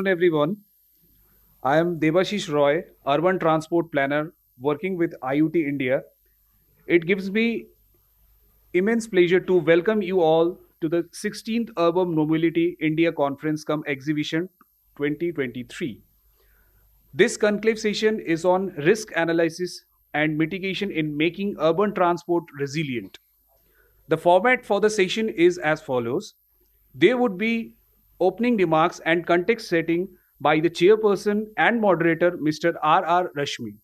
Everyone. I am Devashish Roy, Urban Transport Planner working with IoT India. It gives me immense pleasure to welcome you all to the 16th Urban Mobility India Conference cum Exhibition 2023. This conclave session is on risk analysis and mitigation in making urban transport resilient. The format for the session is as follows. There would be opening remarks and context setting by the chairperson and moderator, Mr. R. Rashmi,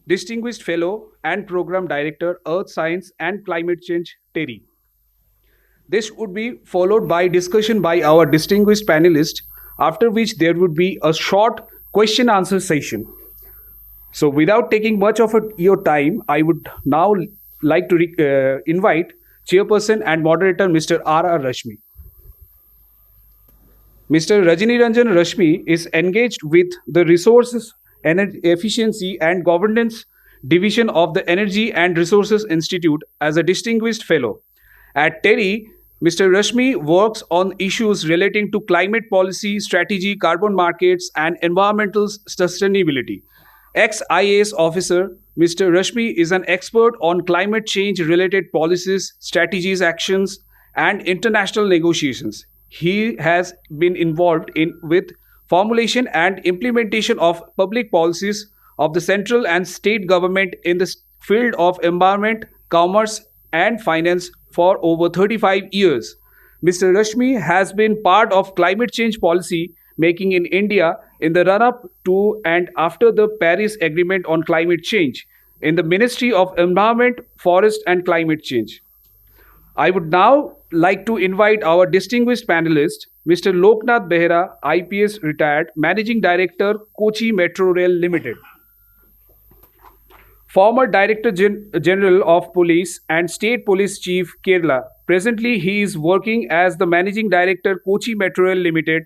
Distinguished Fellow and Program Director, Earth Science and Climate Change, Terry. This would be followed by discussion by our distinguished panelists, after which there would be a short question answer session. So, without taking much of your time, I would now like to invite Chairperson and Moderator Mr. R. Rashmi. Mr. Rajiniranjan Rashmi is engaged with the Resources, Energy Efficiency and Governance Division of the Energy and Resources Institute as a Distinguished Fellow. At TERI, Mr. Rashmi works on issues relating to climate policy, strategy, carbon markets, and environmental sustainability. Ex-IAS officer, Mr. Rashmi is an expert on climate change-related policies, strategies, actions, and international negotiations. He has been involved with formulation and implementation of public policies of the central and state government in the field of environment, commerce, and finance for over 35 years. Mr. Rashmi has been part of climate change policy making in India in the run-up to and after the Paris Agreement on Climate Change in the Ministry of Environment, Forest and Climate Change. I would now like to invite our distinguished panelist, Mr. Loknath Behera, IPS retired, Managing Director, Kochi Metro Rail Limited. Former Director General of Police and State Police Chief, Kerala. Presently, he is working as the Managing Director, Kochi Metro Rail Limited.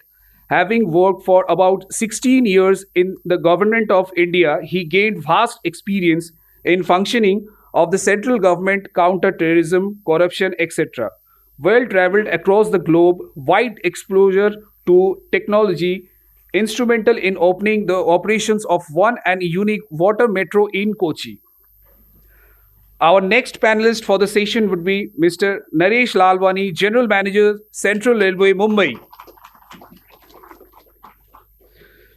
Having worked for about 16 years in the government of India, he gained vast experience in functioning of the central government, counter-terrorism, corruption, etc. Well traveled across the globe, wide exposure to technology, instrumental in opening the operations of one and unique water metro in Kochi. Our next panelist for the session would be Mr. Naresh Lalwani, General Manager, Central Railway, Mumbai.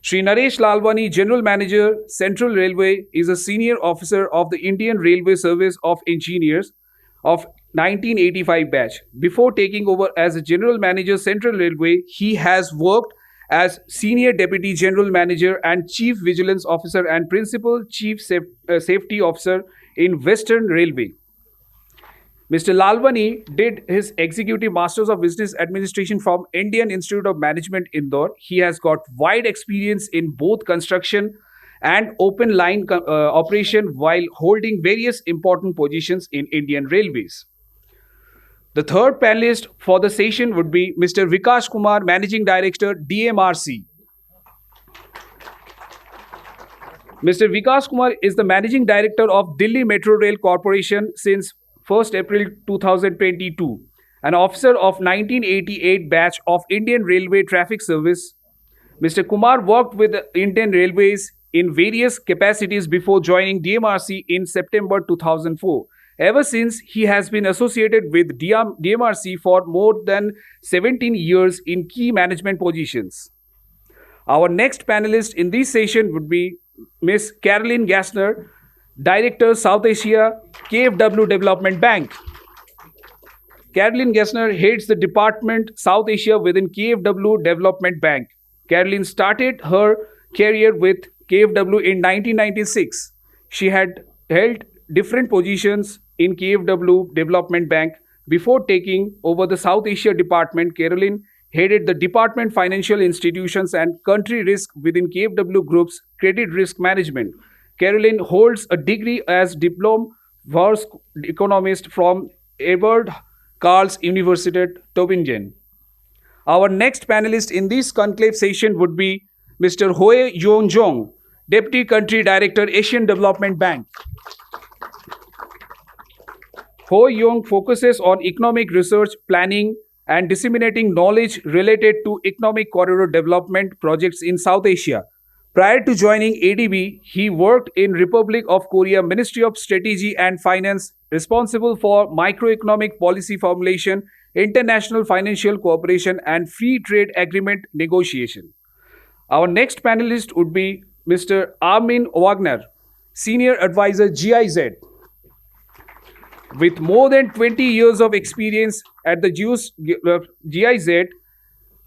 Shri Naresh Lalwani, General Manager, Central Railway, is a senior officer of the Indian Railway Service of Engineers of 1985 batch. Before taking over as a General Manager, Central Railway, he has worked as Senior Deputy General Manager and Chief Vigilance Officer and Principal Chief Safety Officer in Western Railway. Mr. Lalwani did his Executive Masters of Business Administration from Indian Institute of Management, Indore. He has got wide experience in both construction and open line operation while holding various important positions in Indian Railways. The third panelist for the session would be Mr. Vikas Kumar, Managing Director, DMRC. Mr. Vikas Kumar is the Managing Director of Delhi Metro Rail Corporation since 1st April 2022, an officer of 1988 batch of Indian Railway Traffic Service. Mr. Kumar worked with the Indian Railways in various capacities before joining DMRC in September 2004. Ever since, he has been associated with DMRC for more than 17 years in key management positions. Our next panelist in this session would be Ms. Caroline Gassner, Director, South Asia, KfW Development Bank. Caroline Gassner heads the Department South Asia within KfW Development Bank. Caroline started her career with KfW in 1996. She had held different positions in KfW Development Bank. Before taking over the South Asia Department, Caroline headed the Department Financial Institutions and Country Risk within KfW Group's Credit Risk Management. Caroline holds a degree as Diplom Vars Economist from Edward Karls Universität Tübingen. Our next panelist in this conclave session would be Mr. Hoe Yong Jong, Deputy Country Director, Asian Development Bank. Ho Young focuses on economic research, planning, and disseminating knowledge related to economic corridor development projects in South Asia. Prior to joining ADB, he worked in Republic of Korea Ministry of Strategy and Finance, responsible for microeconomic policy formulation, international financial cooperation, and free trade agreement negotiation. Our next panelist would be Mr. Armin Wagner, Senior Advisor GIZ. With more than 20 years of experience at the GIZ,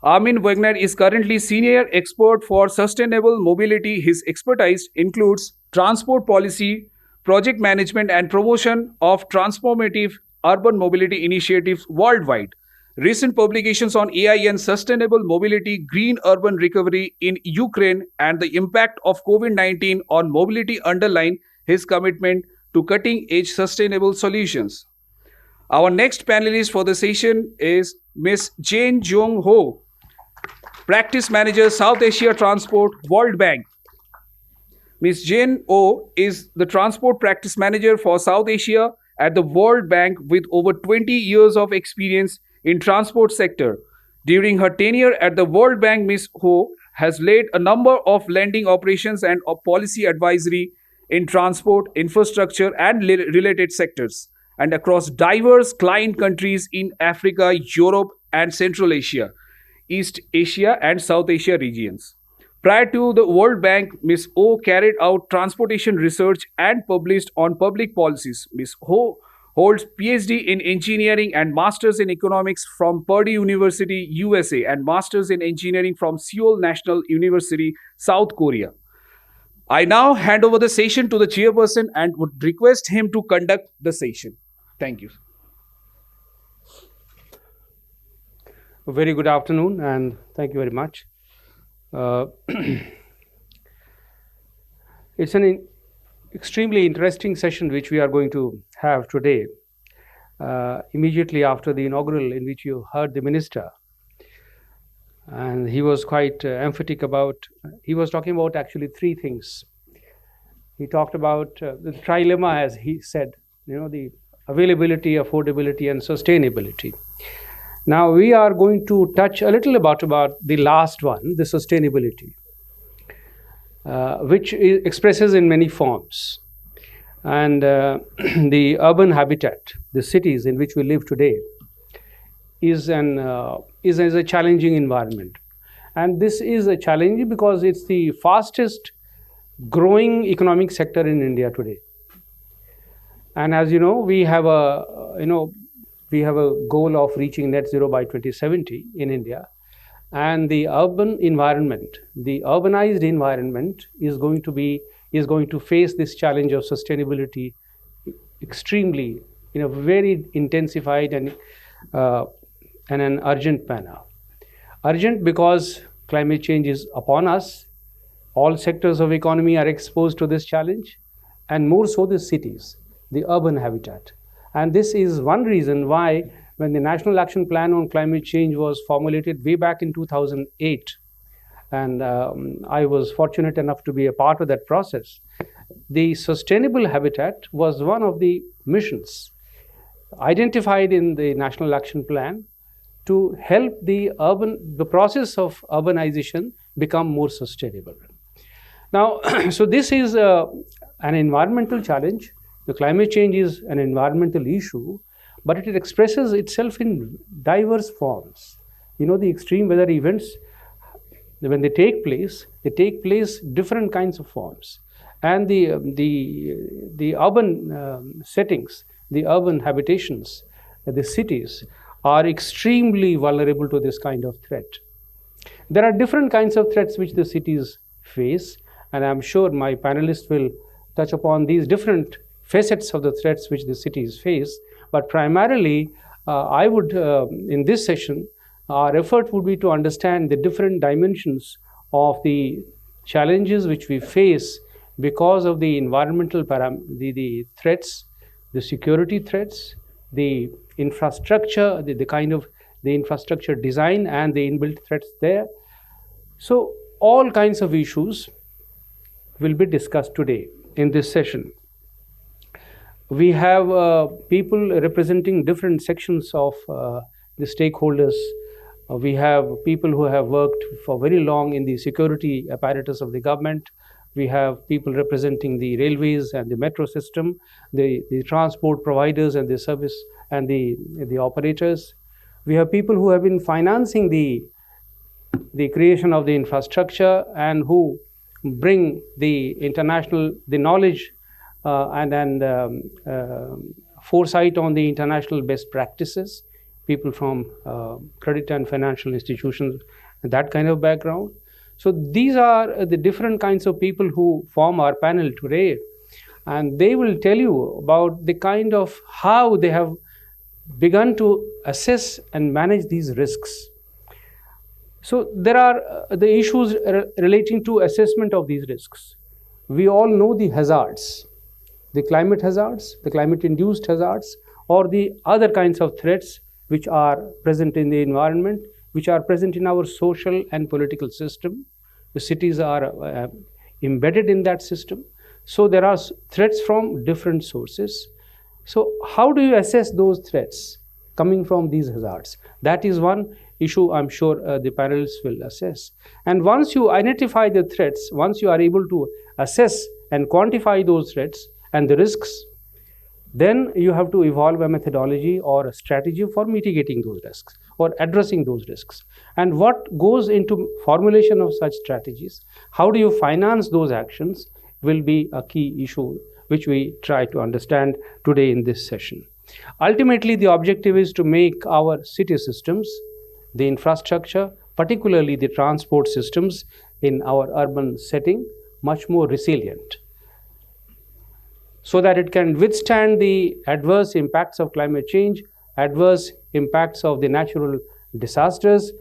Armin Wagner is currently Senior Expert for Sustainable Mobility. His expertise includes transport policy, project management, and promotion of transformative urban mobility initiatives worldwide. Recent publications on AI and sustainable mobility, green urban recovery in Ukraine, and the impact of COVID-19 on mobility underline his commitment to cutting-edge sustainable solutions. Our next panelist for the session is Ms. Jane Jong Ho, Practice Manager, South Asia Transport, World Bank. Ms. Jane O is the Transport Practice Manager for South Asia at the World Bank with over 20 years of experience in transport sector. During her tenure at the World Bank, Ms. Ho has led a number of lending operations and policy advisory in transport, infrastructure, and related sectors, and across diverse client countries in Africa, Europe, and Central Asia, East Asia, and South Asia regions. Prior to the World Bank, Ms. O carried out transportation research and published on public policies. Ms. Ho holds PhD in engineering and Masters in economics from Purdue University, USA, and Masters in engineering from Seoul National University, South Korea. I now hand over the session to the chairperson and would request him to conduct the session. Thank you. A very good afternoon and thank you very much. It's an extremely interesting session which we are going to have today, immediately after the inaugural, in which you heard the minister. And he was quite emphatic about, he was talking about actually three things. He talked about the trilemma, as he said, the availability, affordability, and sustainability. Now we are going to touch a little about the last one, the sustainability, which expresses in many forms. And the urban habitat, the cities in which we live today, is a challenging environment. And this is a challenge because it's the fastest growing economic sector in India today. And as you know, we have a goal of reaching net zero by 2070 in India. And the urban environment, the urbanized environment is going to face this challenge of sustainability extremely, in a very intensified and an urgent manner. Urgent because climate change is upon us. All sectors of economy are exposed to this challenge, and more so the cities, the urban habitat. And this is one reason why, when the National Action Plan on Climate Change was formulated way back in 2008, and I was fortunate enough to be a part of that process, the sustainable habitat was one of the missions identified in the National Action Plan to help the process of urbanization become more sustainable. Now, so this is an environmental challenge. The climate change is an environmental issue, but it expresses itself in diverse forms. The extreme weather events, when they take place different kinds of forms. And the urban settings, the urban habitations, the cities are extremely vulnerable to this kind of threat. There are different kinds of threats which the cities face, and I'm sure my panelists will touch upon these different facets of the threats which the cities face. But primarily, I would, in this session, our effort would be to understand the different dimensions of the challenges which we face because of the environmental the threats, the security threats, the infrastructure, the infrastructure design and the inbuilt threats there. So all kinds of issues will be discussed today in this session. We have people representing different sections of the stakeholders. We have people who have worked for very long in the security apparatus of the government. We have people representing the railways and the metro system, the transport providers and the service and the operators. We have people who have been financing the creation of the infrastructure and who bring the knowledge and foresight on the international best practices, people from credit and financial institutions, that kind of background. So these are the different kinds of people who form our panel today, and they will tell you about the kind of how they have begun to assess and manage these risks. So there are the issues relating to assessment of these risks. We all know the hazards, the climate hazards, the climate-induced hazards, or the other kinds of threats which are present in the environment, which are present in our social and political system. The cities are embedded in that system. So there are threats from different sources. So how do you assess those threats coming from these hazards? That is one issue I'm sure the panelists will assess. And once you identify the threats, once you are able to assess and quantify those threats and the risks, then you have to evolve a methodology or a strategy for mitigating those risks or addressing those risks. And what goes into formulation of such strategies, how do you finance those actions, will be a key issue which we try to understand today in this session. Ultimately, the objective is to make our city systems, the infrastructure, particularly the transport systems in our urban setting, much more resilient, so that it can withstand the adverse impacts of climate change, adverse impacts of the natural disasters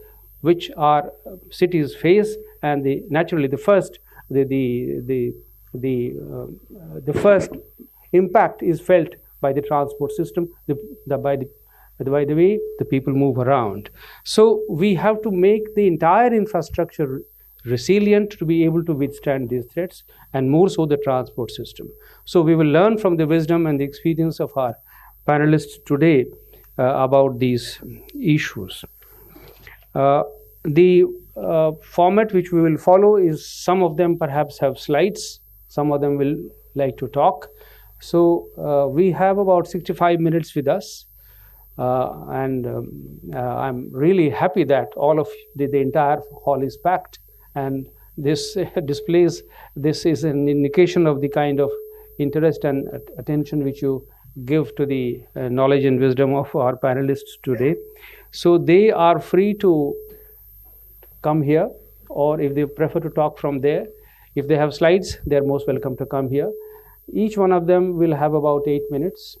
which our cities face, and naturally the first impact is felt by the transport system, by the way the people move around. So we have to make the entire infrastructure resilient to be able to withstand these threats, and more so the transport system. So we will learn from the wisdom and the experience of our panelists today about these issues. The format which we will follow is, some of them perhaps have slides, some of them will like to talk. So we have about 65 minutes with us. And I'm really happy that all of the entire hall is packed, and this displays, this is an indication of the kind of interest and attention which you give to the knowledge and wisdom of our panelists today. So they are free to come here, or if they prefer to talk from there, if they have slides, they're most welcome to come here. Each one of them will have about 8 minutes,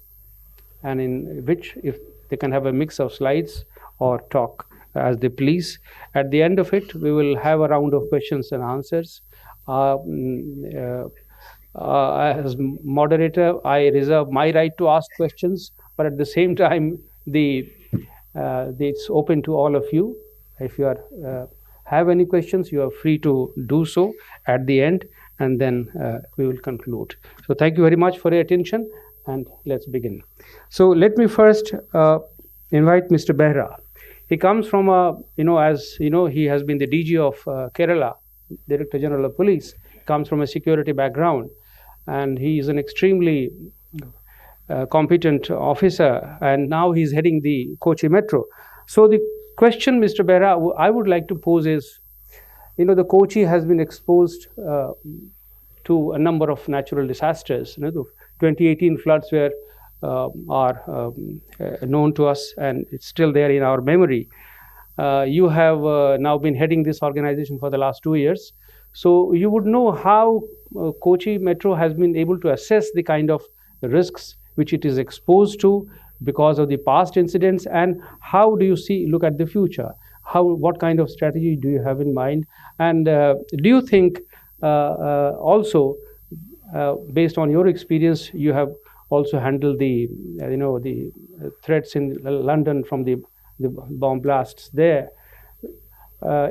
and in which, if they can have a mix of slides or talk as they please. At the end of it, we will have a round of questions and answers. As moderator, I reserve my right to ask questions, but at the same time, it's open to all of you. If you have any questions, you are free to do so at the end, and then we will conclude. So thank you very much for your attention, and let's begin. So let me first invite Mr. Behra. He comes from as you know, he has been the DG of Kerala, Director General of Police, comes from a security background, and he is an extremely competent officer, and now he's heading the Kochi Metro. So the question, Mr. Behra, I would like to pose is, the Kochi has been exposed to a number of natural disasters. The 2018 floods are known to us, and it's still there in our memory. You have now been heading this organization for the last 2 years. So you would know how Kochi Metro has been able to assess the kind of risks which it is exposed to because of the past incidents, and how do you look at the future? What kind of strategy do you have in mind? And do you think also, based on your experience, you have also handled the threats in London from the bomb blasts there?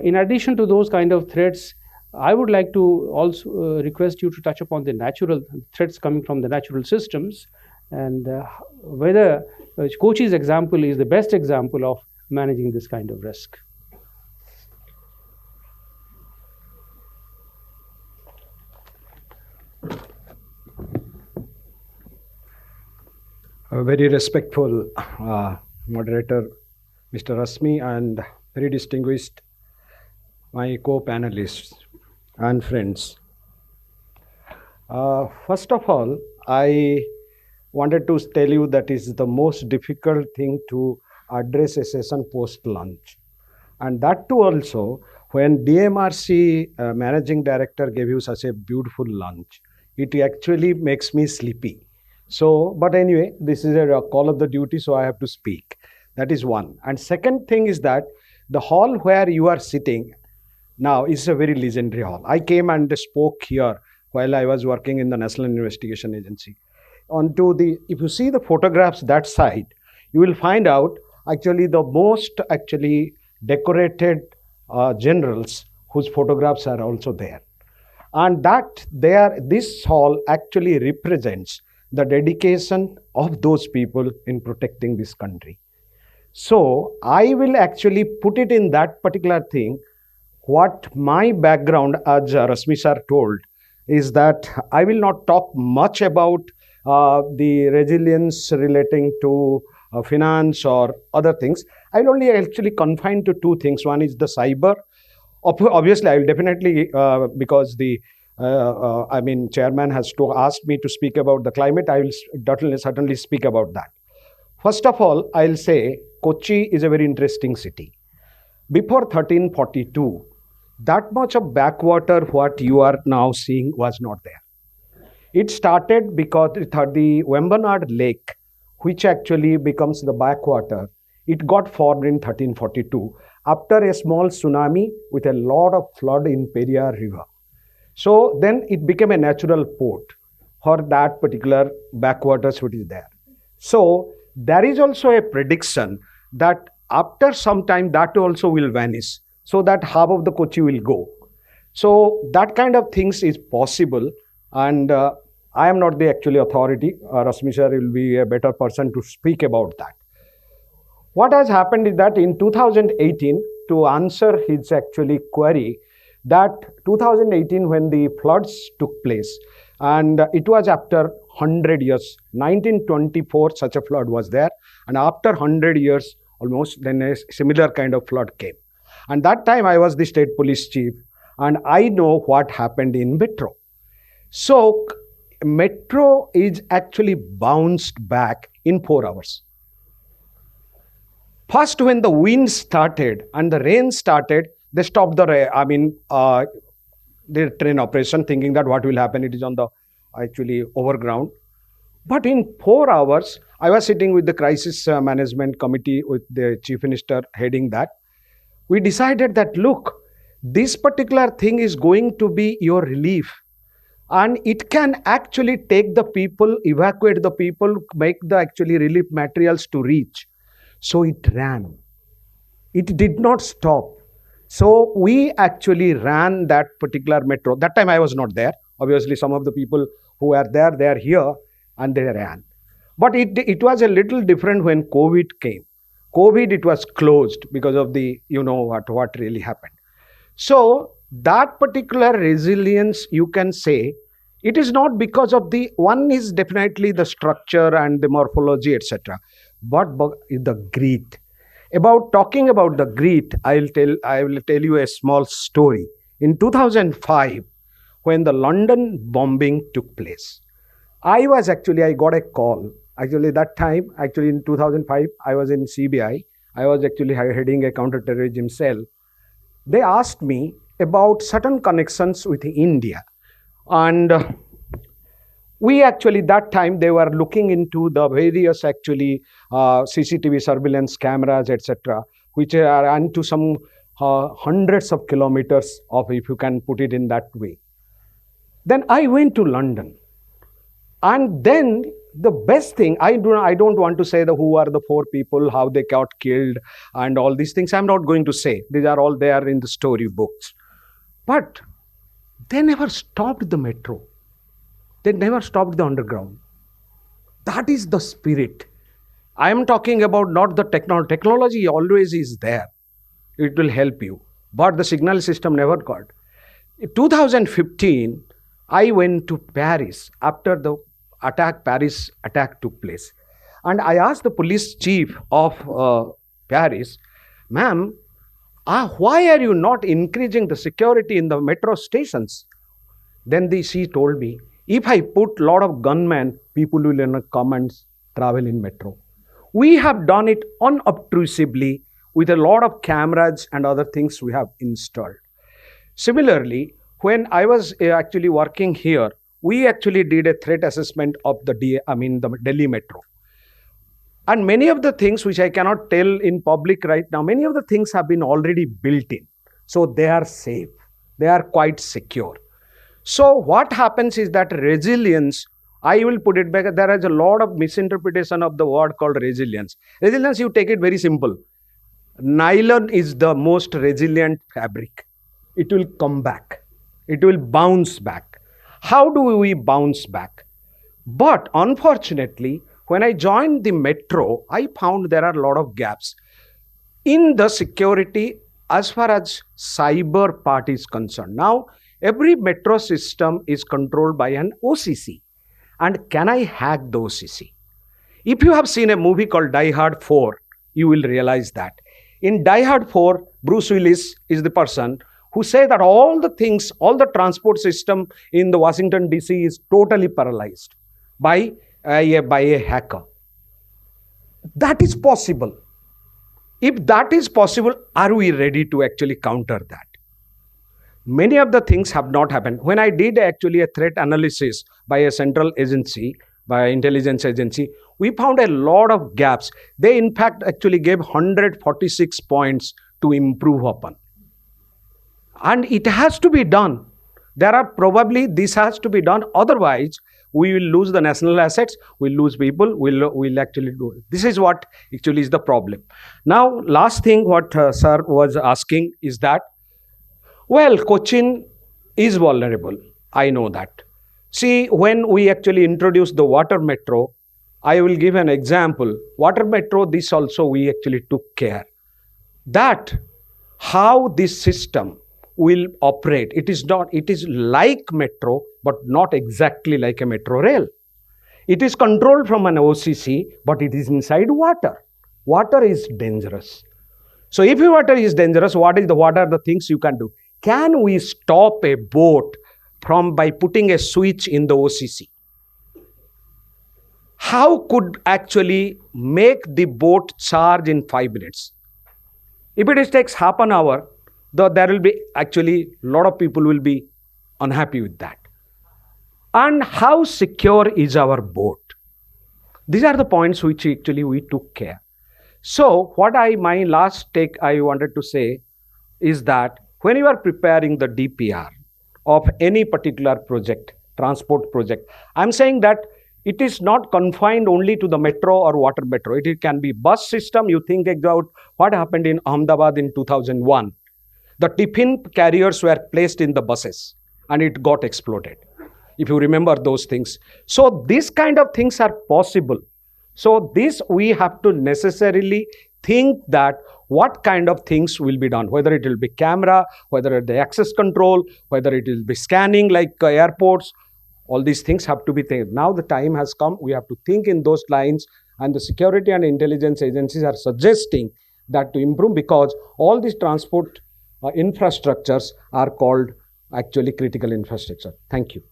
In addition to those kind of threats, I would like to also request you to touch upon the natural threats coming from the natural systems, and whether Kochi's example is the best example of managing this kind of risk. A very respectful moderator, Mr. Rasmi, and very distinguished my co-panelists and friends. First of all, I wanted to tell you that is the most difficult thing to address a session post-lunch. And that too also, when DMRC managing director gave you such a beautiful lunch, it actually makes me sleepy. So, but anyway, this is a call of the duty, so I have to speak. That is one. And second thing is that the hall where you are sitting now is a very legendary hall. I came and spoke here while I was working in the National Investigation Agency. If you see the photographs that side, you will find out actually the most actually decorated generals whose photographs are also there. And this hall actually represents the dedication of those people in protecting this country. So I will actually put it in that particular thing. What my background, as Rasmi sir told, is that I will not talk much about the resilience relating to finance or other things. I will only actually confine to two things. One is the cyber. Obviously, I will definitely, because the chairman has asked me to speak about the climate, I will certainly speak about that. First of all, I'll say Kochi is a very interesting city. Before 1342, that much of backwater what you are now seeing was not there. It started because the Wembanad Lake, which actually becomes the backwater, it got formed in 1342 after a small tsunami with a lot of flood in Periyar River. So then it became a natural port for that particular backwaters which is there. So there is also a prediction that after some time that also will vanish, so that half of the Kochi will go. So that kind of things is possible, and I am not the actually authority. Rasmi sir will be a better person to speak about that. What has happened is that in 2018, to answer his actually query, that 2018 when the floods took place, and it was after 100 years, 1924 such a flood was there, and after 100 years almost then a similar kind of flood came. And that time I was the state police chief, and I know what happened in Metro. So Metro is actually bounced back in 4 hours. First, when the wind started and the rain started, they stopped the train operation, thinking that what will happen, it is on the actually overground. But in 4 hours, I was sitting with the crisis management committee with the chief minister heading that. We decided that, look, this particular thing is going to be your relief. And it can actually take the people, evacuate the people, make the actually relief materials to reach. So it ran. It did not stop. So we actually ran that particular metro. That time I was not there. Obviously, some of the people who were there, they are here, and they ran. But it was a little different when COVID came. COVID, it was closed because of the, what really happened. So that particular resilience, you can say, it is not because of one is definitely the structure and the morphology, etc. But the grit. Talking about the grit, I will tell you a small story. In 2005, when the London bombing took place, I got a call. Actually, that time, in 2005, I was in CBI. I was actually heading a counter-terrorism cell. They asked me about certain connections with India. And that time, they were looking into the various CCTV surveillance cameras, etc., which are into some hundreds of kilometers of, if you can put it in that way. Then I went to London. And then the best thing, I don't want to say who are the 4 people, how they got killed, and all these things. I'm not going to say. These are all there in the story books. But they never stopped the metro. They never stopped the underground. That is the spirit. I am talking about not the technology. Technology always is there. It will help you. But the signal system never got. In 2015, I went to Paris after the Paris attack took place. And I asked the police chief of Paris, ma'am, why are you not increasing the security in the metro stations? Then she told me, if I put a lot of gunmen, people will come and travel in metro. We have done it unobtrusively with a lot of cameras and other things we have installed. Similarly, when I was actually working here, we actually did a threat assessment of the the Delhi Metro. And many of the things which I cannot tell in public right now, many of the things have been already built in. So they are safe. They are quite secure. So what happens is that resilience, I will put it back, there is a lot of misinterpretation of the word called resilience. Resilience, you take it very simple. Nylon is the most resilient fabric. It will come back. It will bounce back. How do we bounce back? But unfortunately, when I joined the metro, I found there are a lot of gaps in the security as far as cyber part is concerned. Now, every metro system is controlled by an OCC. And can I hack the OCC? If you have seen a movie called Die Hard 4, you will realize that. In Die Hard 4, Bruce Willis is the person who say that all the things, all the transport system in the Washington DC is totally paralyzed by a hacker. That is possible. If that is possible, are we ready to actually counter that? Many of the things have not happened. When I did actually a threat analysis by a central agency, by an intelligence agency, we found a lot of gaps. They in fact actually gave 146 points to improve upon. And it has to be done. This has to be done. Otherwise, we will lose the national assets, we'll lose people, we'll actually do it. This is what actually is the problem. Now, last thing what sir was asking is that, well, Cochin is vulnerable. I know that. See, when we actually introduced the water metro, I will give an example. Water metro, this also we actually took care. That how this system will operate. It is like metro, but not exactly like a metro rail. It is controlled from an OCC, but it is inside water. Water is dangerous. So if water is dangerous, what are the things you can do? Can we stop a boat by putting a switch in the OCC? How could actually make the boat charge in 5 minutes? If it takes half an hour, there will be actually a lot of people will be unhappy with that. And how secure is our boat? These are the points which actually we took care. So my last take I wanted to say is that when you are preparing the DPR of any particular project, transport project, I'm saying that it is not confined only to the metro or water metro. It can be bus system. You think about what happened in Ahmedabad in 2001. The tiffin carriers were placed in the buses and it got exploded. If you remember those things. So these kind of things are possible. So this we have to necessarily think that what kind of things will be done, whether it will be camera, whether it the access control, whether it will be scanning like airports, all these things have to be taken. Now the time has come, we have to think in those lines, and the security and intelligence agencies are suggesting that to improve, because all these transport infrastructures are called actually critical infrastructure. Thank you.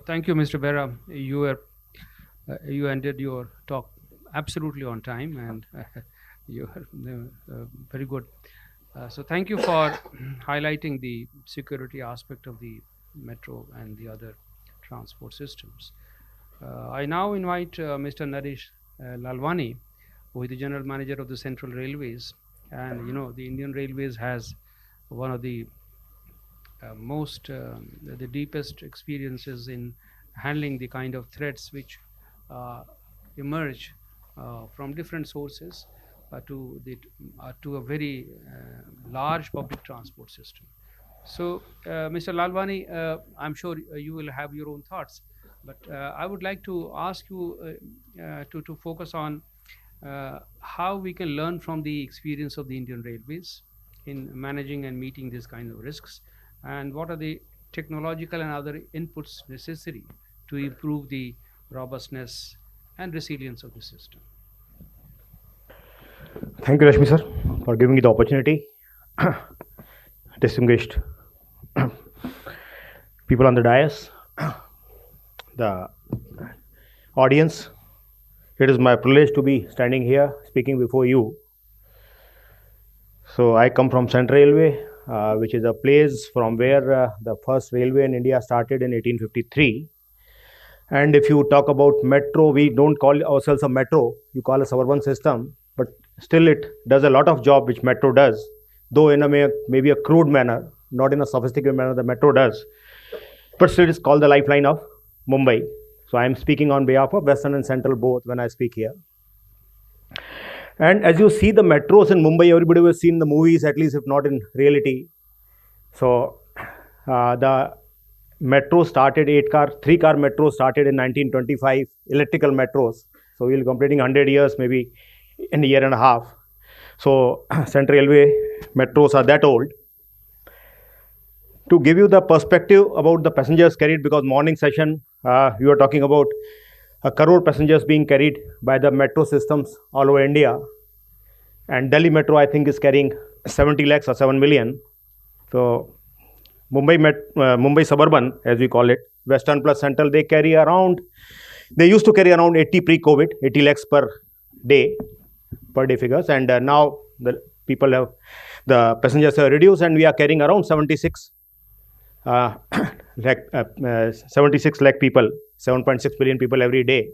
Thank you, Mr. Bera. You ended your talk absolutely on time, and you are very good. So thank you for highlighting the security aspect of the metro and the other transport systems. I now invite Mr. Naresh Lalwani, who is the General Manager of the Central Railways. And the Indian Railways has one of the the deepest experiences in handling the kind of threats which emerge from different sources to a very large public transport system. So, Mr. Lalwani, I'm sure you will have your own thoughts, but I would like to ask you to focus on how we can learn from the experience of the Indian Railways in managing and meeting these kinds of risks, and what are the technological and other inputs necessary to improve the robustness and resilience of the system. Thank you, Rashmi sir, for giving me the opportunity. Distinguished people on the dais, the audience, it is my privilege to be standing here speaking before you. So I come from Central Railway, which is a place from where the first railway in India started in 1853. And if you talk about metro, we don't call ourselves a metro, you call us suburban system, but still it does a lot of job which metro does, though in a maybe a crude manner, not in a sophisticated manner the metro does, but still it's called the lifeline of Mumbai. So I am speaking on behalf of Western and Central both when I speak here. And as you see the metros in Mumbai, everybody was seen in the movies, at least if not in reality. So the metro started, 3-car metro started in 1925, electrical metros. So we'll be completing 100 years maybe in a year and a half. So Central Railway metros are that old. To give you the perspective about the passengers carried, because morning session we were talking about a crore passengers being carried by the metro systems all over India, and Delhi Metro I think is carrying 70 lakhs or 7 million. So Mumbai Suburban, as we call it, Western plus Central, they used to carry around 80 pre-COVID, 80 lakhs per day figures, and now the passengers have reduced, and we are carrying around 76 lakh people, 7.6 billion people every day.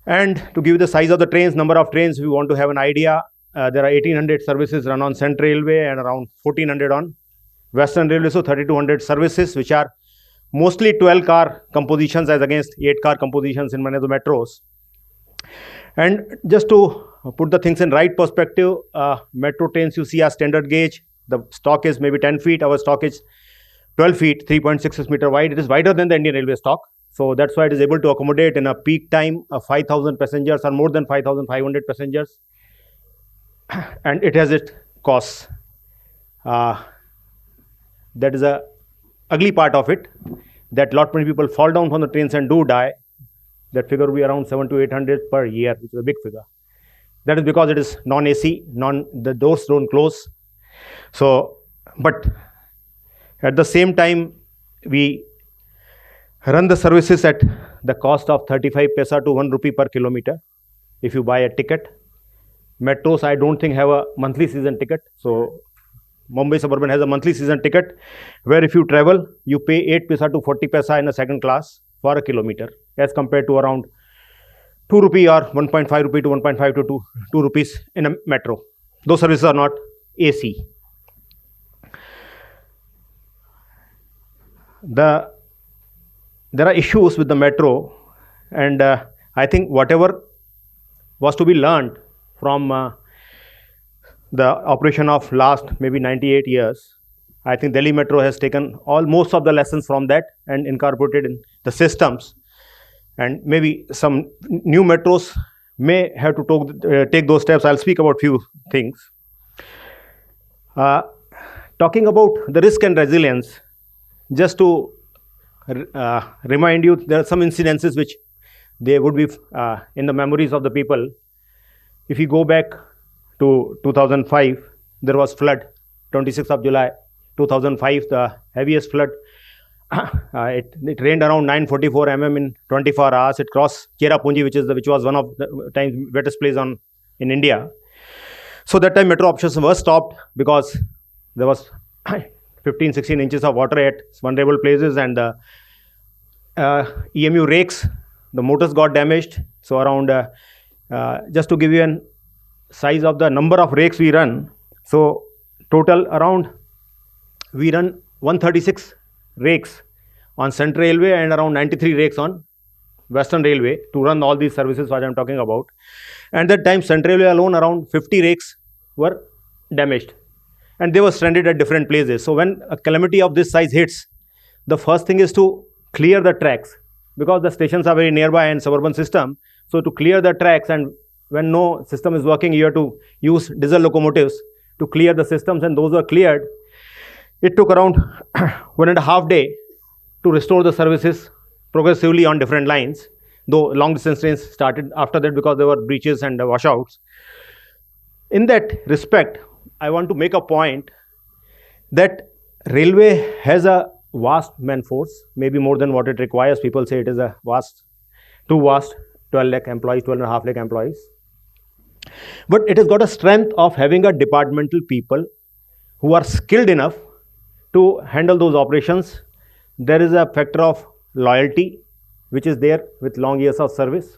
And to give you the size of the trains, number of trains, if you want to have an idea, there are 1800 services run on Central Railway and around 1400 on Western Railway, so 3200 services, which are mostly 12-car compositions as against 8-car compositions in many of the metros. And just to put the things in right perspective, metro trains you see are standard gauge. The stock is maybe 10 feet. Our stock is 12 feet, 3.66 meter wide. It is wider than the Indian Railway stock. So that's why it is able to accommodate in a peak time 5,000 passengers or more than 5,500 passengers. And it has its costs. That is a ugly part of it, that lot many people fall down from the trains and do die. That figure will be around 700 to 800 per year, which is a big figure. That is because it is non-AC, the doors don't close. So, but at the same time, we run the services at the cost of 35 paisa to 1 rupee per kilometer if you buy a ticket. Metros, I don't think, have a monthly season ticket. So Mumbai Suburban has a monthly season ticket where if you travel, you pay 8 paisa to 40 paisa in a second class for a kilometer, as compared to around 2 rupee or 1.5 rupee to 1.5 to 2 rupees in a metro. Those services are not AC. There are issues with the metro, and I think whatever was to be learned from the operation of last maybe 98 years, I think Delhi Metro has taken most of the lessons from that and incorporated in the systems. And maybe some new metros may have to take those steps. I'll speak about few things. Talking about the risk and resilience, just to remind you, there are some incidences which they would be in the memories of the people. If you go back to 2005, there was flood, 26th of July 2005, the heaviest flood. It rained around 944 mm in 24 hours. It crossed Cherrapunji, which was one of the times wettest place in India. So that time metro operations were stopped because there was 15-16 inches of water at vulnerable places, and the EMU rakes, the motors got damaged. So around, just to give you an size of the number of rakes we run, so total around we run 136 rakes on Central Railway and around 93 rakes on Western Railway to run all these services what I am talking about. And that time Central Railway alone around 50 rakes were damaged. and they were stranded at different places. So when a calamity of this size hits, the first thing is to clear the tracks, because the stations are very nearby and suburban system. So to clear the tracks, and when no system is working, you have to use diesel locomotives to clear the systems, and those were cleared. It took around 1.5 days to restore the services progressively on different lines, though long distance trains started after that because there were breaches and washouts. In that respect, I want to make a point that railway has a vast man-force, maybe more than what it requires. People say it is a too vast, 12 lakh employees, 12.5 lakh employees. But it has got a strength of having a departmental people who are skilled enough to handle those operations. There is a factor of loyalty which is there with long years of service.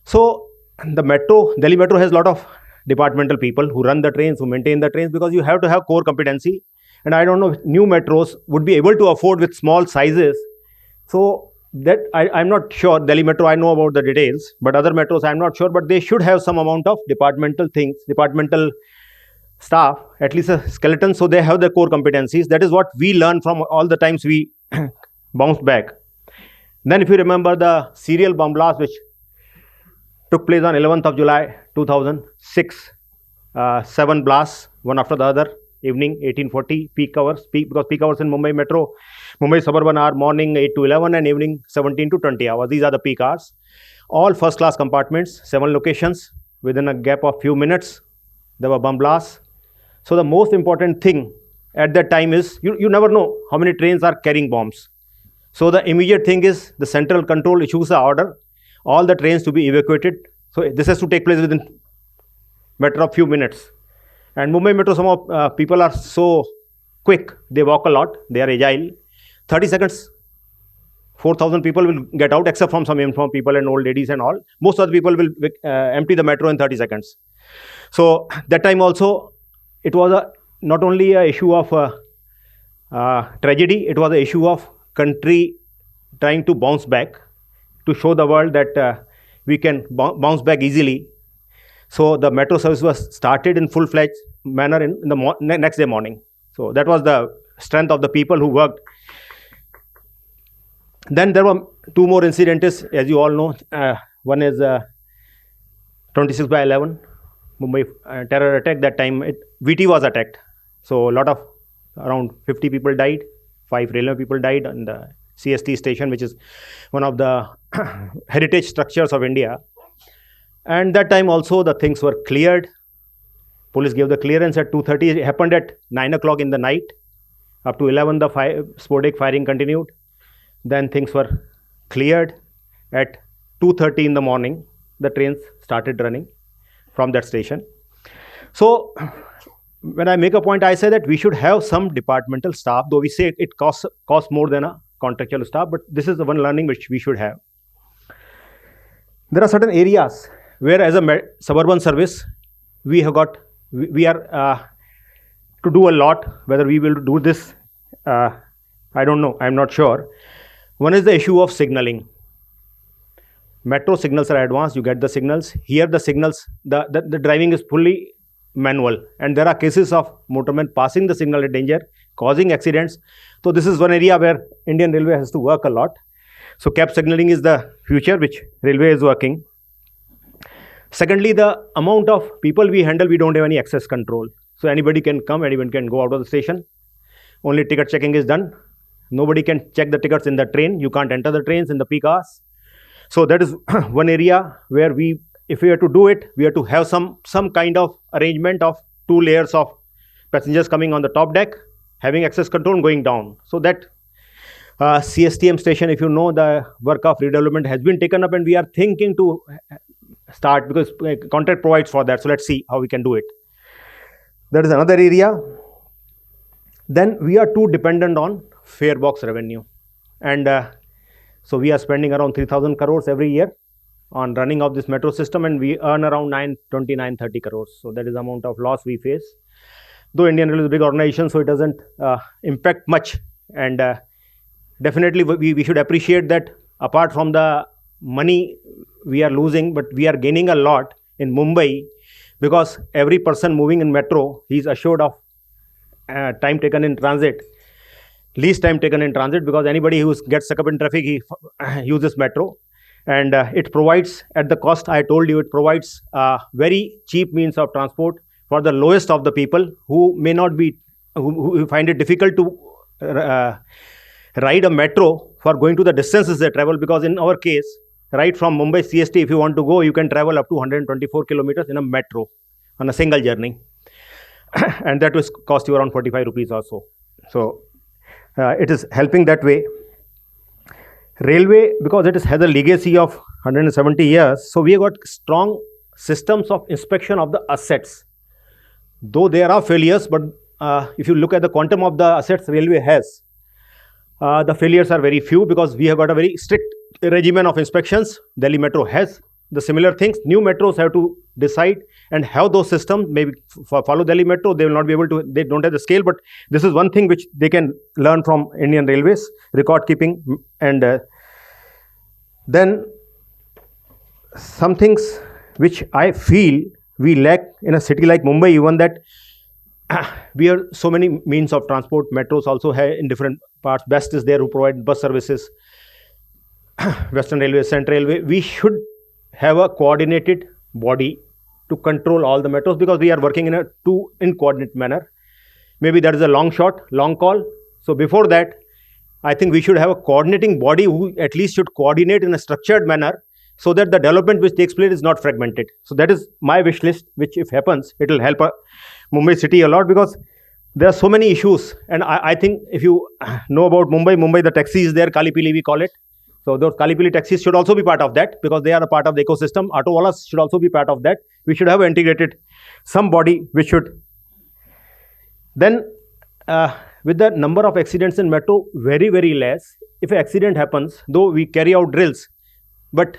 So the metro, Delhi Metro, has a lot of departmental people who run the trains, who maintain the trains, because you have to have core competency. And I don't know if new metros would be able to afford with small sizes. So that I'm not sure. Delhi Metro, I know about the details, but other metros I'm not sure. But they should have some amount of departmental things, departmental staff, at least a skeleton, so they have the core competencies. That is what we learn from all the times we bounced back. Then if you remember the serial bomb blast which took place on 11th of July 2006, 7 blasts, one after the other, evening 1840, peak hours, because peak hours in Mumbai Metro, Mumbai Suburban are morning 8 to 11 and evening 17 to 20 hours. These are the peak hours. All first class compartments, 7 locations, within a gap of few minutes, there were bomb blasts. So the most important thing at that time is, you never know how many trains are carrying bombs. So the immediate thing is the central control issues the order, all the trains to be evacuated. So this has to take place within matter of few minutes. And Mumbai Metro, some of people are so quick, they walk a lot, they are agile. 30 seconds, 4,000 people will get out, except from some informed people and old ladies and all. Most of the people will empty the metro in 30 seconds. So that time also, it was not only an issue of tragedy, it was an issue of country trying to bounce back, to show the world that we can bounce back easily. So the metro service was started in full-fledged manner in the next day morning. So that was the strength of the people who worked. Then there were 2 more incidents, as you all know. One is 26/11, Mumbai terror attack. That time VT was attacked. So a lot of, around 50 people died, 5 railway people died on the CST station, which is one of the heritage structures of India. And that time also the things were cleared. Police gave the clearance at 2:30. It happened at 9 o'clock in the night. Up to 11, the sporadic firing continued. Then things were cleared. At 2:30 in the morning, the trains started running from that station. So when I make a point, I say that we should have some departmental staff, though we say it costs more than a contractual staff, but this is the one learning which we should have. There are certain areas where, as a suburban service, we are to do a lot. Whether we will do this, I don't know, I'm not sure. One is the issue of signaling. Metro signals are advanced, you get the signals. Here the signals, the driving is fully manual, and there are cases of motormen passing the signal at danger, causing accidents. So this is one area where Indian Railway has to work a lot. So cab signaling is the future which Railway is working. Secondly, the amount of people we handle, we don't have any access control. So anybody can come, anyone can go out of the station. Only ticket checking is done. Nobody can check the tickets in the train. You can't enter the trains in the peak hours. So that is one area where if we are to do it, we have to have some kind of arrangement of 2 layers of passengers coming on the top deck, having access control and going down. So that CSTM station, if you know, the work of redevelopment has been taken up, and we are thinking to start, because contract provides for that. So let's see how we can do it. That is another area. Then we are too dependent on fare box revenue, and so we are spending around 3,000 crores every year on running of this metro system, and we earn around 930 crores. So that is the amount of loss we face. Though Indian Railway is a big organization, so it doesn't impact much. And definitely we should appreciate that apart from the money we are losing, but we are gaining a lot in Mumbai, because every person moving in metro, he is assured of time taken in transit, least time taken in transit, because anybody who gets stuck up in traffic, he uses metro. And it provides, at the cost I told you, it provides very cheap means of transport for the lowest of the people who may not be, who find it difficult to ride a metro for going to the distances they travel. Because in our case, right from Mumbai CST, if you want to go, you can travel up to 124 kilometers in a metro on a single journey. And that will cost you around 45 rupees or so. So it is helping that way. Railway, because it has a legacy of 170 years, so we have got strong systems of inspection of the assets. Though there are failures, but if you look at the quantum of the assets railway has, the failures are very few, because we have got a very strict regimen of inspections. Delhi Metro has the similar things. New metros have to decide and have those systems. Maybe follow Delhi Metro, they will not be able to, they don't have the scale, but this is one thing which they can learn from Indian Railways, record keeping. And then some things which I feel we lack in a city like Mumbai, even that we have so many means of transport. Metros also have in different parts. Best is there, who provide bus services. Western Railway, Central Railway. We should have a coordinated body to control all the metros, because we are working in a coordinate manner. Maybe that is a long shot, long call. So before that, I think we should have a coordinating body who at least should coordinate in a structured manner, so that the development which takes place is not fragmented. So that is my wish list, which if happens, it will help Mumbai city a lot, because there are so many issues. And I think if you know about Mumbai, the taxi is there, Kali Pili we call it. So those Kali Pili taxis should also be part of that, because they are a part of the ecosystem. Auto walas should also be part of that. We should have integrated somebody which should. Then with the number of accidents in metro very, very less, if an accident happens, though we carry out drills, but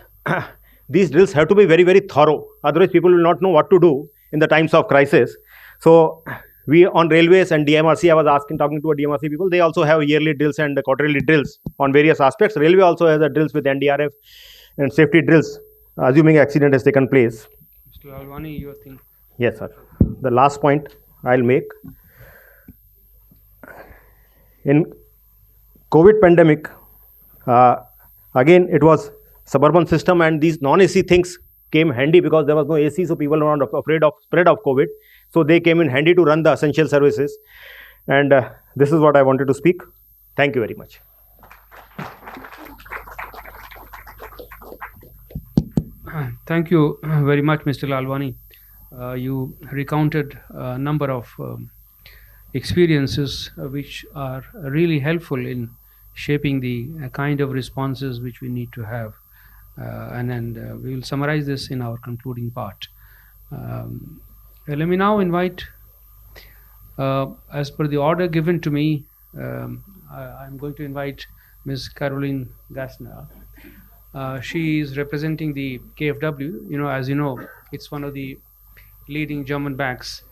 these drills have to be very, very thorough. Otherwise, people will not know what to do in the times of crisis. So we on railways and DMRC, I was talking to a DMRC people, they also have yearly drills and quarterly drills on various aspects. Railway also has a drills with NDRF and safety drills, assuming accident has taken place. Mr. Alwani, your thing. Yes, sir. The last point I'll make. In COVID pandemic, again, it was suburban system, and these non-AC things came handy, because there was no AC, so people were not afraid of spread of COVID. So they came in handy to run the essential services. And this is what I wanted to speak. Thank you very much. Thank you very much, Mr. Lalwani. You recounted a number of experiences which are really helpful in shaping the kind of responses which we need to have. And we will summarize this in our concluding part. Let me now invite, as per the order given to me, I'm going to invite Ms. Caroline Gassner. She is representing the KfW. As you know, it's one of the leading German banks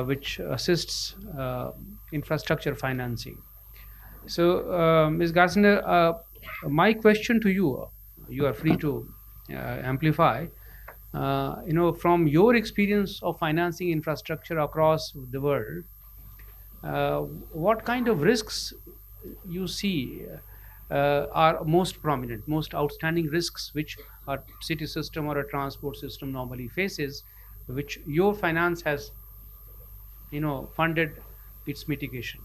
which assists infrastructure financing. So, Ms. Gassner, my question to you, you are free to amplify. From your experience of financing infrastructure across the world, what kind of risks you see are most prominent, most outstanding risks which a city system or a transport system normally faces, which your finance has, funded its mitigation?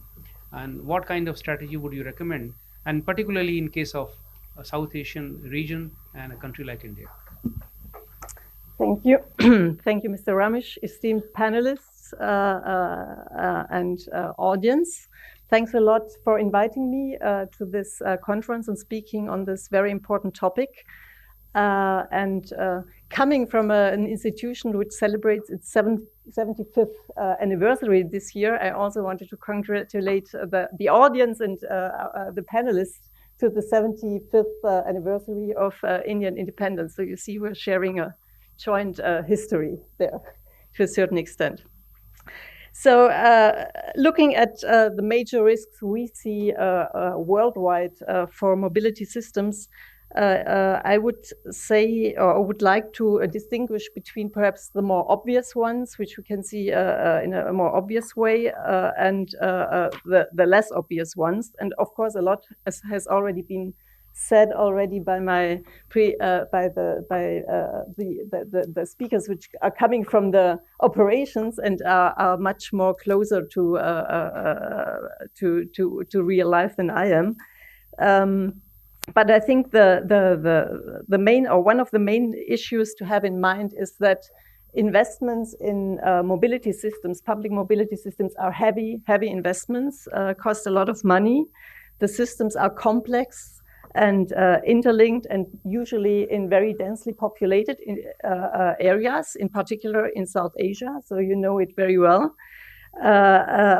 And what kind of strategy would you recommend, and particularly in case of a South Asian region and a country like India? Thank you. Thank you, Mr. Ramesh, esteemed panelists and audience. Thanks a lot for inviting me to this conference and speaking on this very important topic. Coming from an institution which celebrates its 75th anniversary this year, I also wanted to congratulate the audience and the panelists to the 75th anniversary of Indian independence. So you see, we're sharing a joint history there to a certain extent. So looking at the major risks we see worldwide for mobility systems, I would say, or would like to distinguish between perhaps the more obvious ones, which we can see in a more obvious way, and the less obvious ones. And of course, a lot has already been said already by my the speakers, which are coming from the operations and are much more closer to real life than I am. But I think the main, or one of the main issues to have in mind is that investments in mobility systems, public mobility systems, are heavy investments, cost a lot of money. The systems are complex and interlinked, and usually in very densely populated areas, in particular in South Asia, so you know it very well,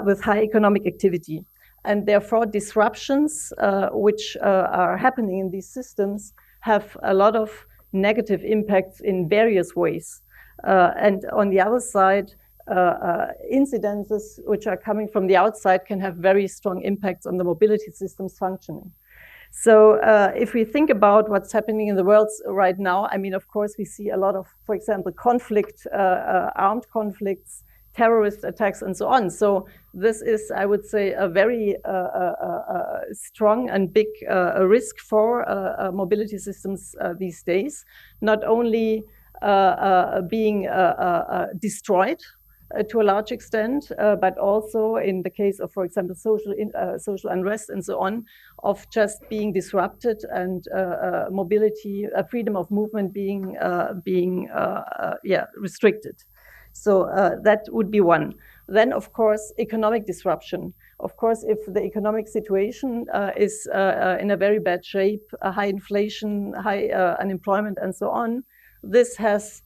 with high economic activity. And therefore, disruptions which are happening in these systems have a lot of negative impacts in various ways. And on the other side, incidences which are coming from the outside can have very strong impacts on the mobility systems functioning. So if we think about what's happening in the world right now, I mean, of course, we see a lot of, for example, conflict, armed conflicts, terrorist attacks, and so on. So this is, I would say, a very strong and big risk for mobility systems these days, not only being destroyed to a large extent, but also in the case of, for example, social unrest and so on, of just being disrupted and mobility, freedom of movement being restricted. So that would be one. Then, of course, economic disruption. Of course, if the economic situation is in a very bad shape, high inflation, high unemployment, and so on, this has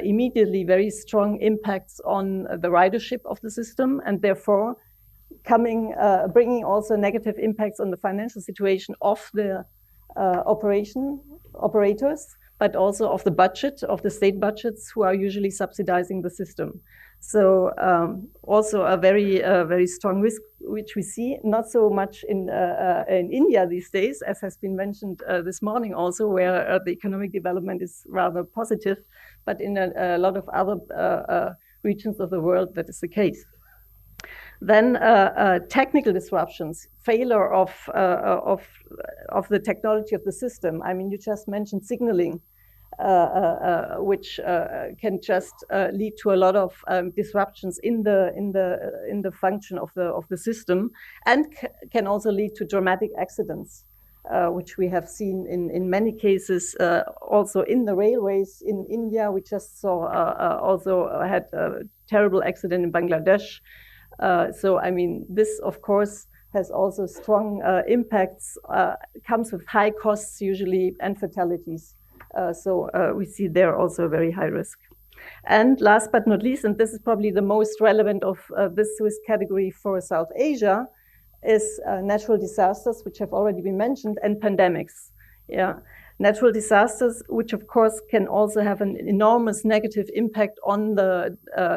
immediately very strong impacts on the ridership of the system, and therefore bringing also negative impacts on the financial situation of the operators, but also of the budget, of the state budgets, who are usually subsidizing the system. So also a very strong risk, which we see not so much in India these days, as has been mentioned this morning also, where the economic development is rather positive, but in a lot of other regions of the world that is the case. Then technical disruptions, failure of the technology of the system. I mean, you just mentioned signaling, which can just lead to a lot of disruptions in the function of the system, and can also lead to dramatic accidents, which we have seen in many cases, also in the railways in India. We just saw also had a terrible accident in Bangladesh. So, I mean, this, of course, has also strong impacts, comes with high costs usually, and fatalities. So we see there also a very high risk. And last but not least, and this is probably the most relevant of this risk category for South Asia, is natural disasters, which have already been mentioned, and pandemics. Yeah. Natural disasters, which of course can also have an enormous negative impact on the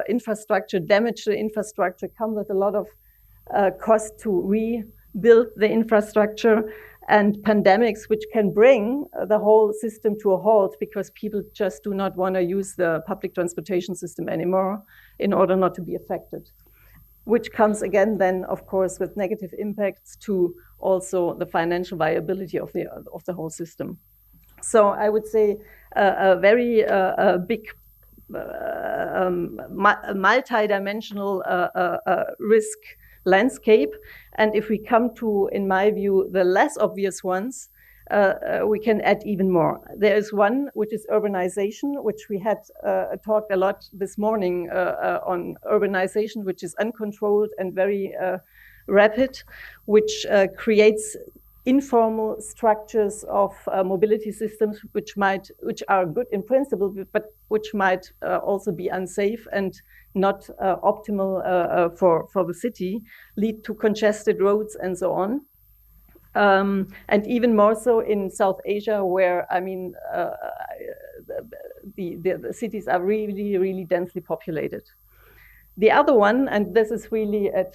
infrastructure, damage the infrastructure, come with a lot of cost to rebuild the infrastructure, and pandemics, which can bring the whole system to a halt because people just do not want to use the public transportation system anymore in order not to be affected, which comes again then, of course, with negative impacts to also the financial viability of the whole system. So I would say a very big multi-dimensional risk landscape. And if we come to, in my view, the less obvious ones, we can add even more. There is one, which is urbanization, which we had talked a lot this morning on urbanization, which is uncontrolled and very rapid, which creates informal structures of mobility systems, which are good in principle, but which might also be unsafe and not optimal for the city, lead to congested roads and so on. And even more so in South Asia, where, I mean, the cities are really, really densely populated. The other one, and this is really at,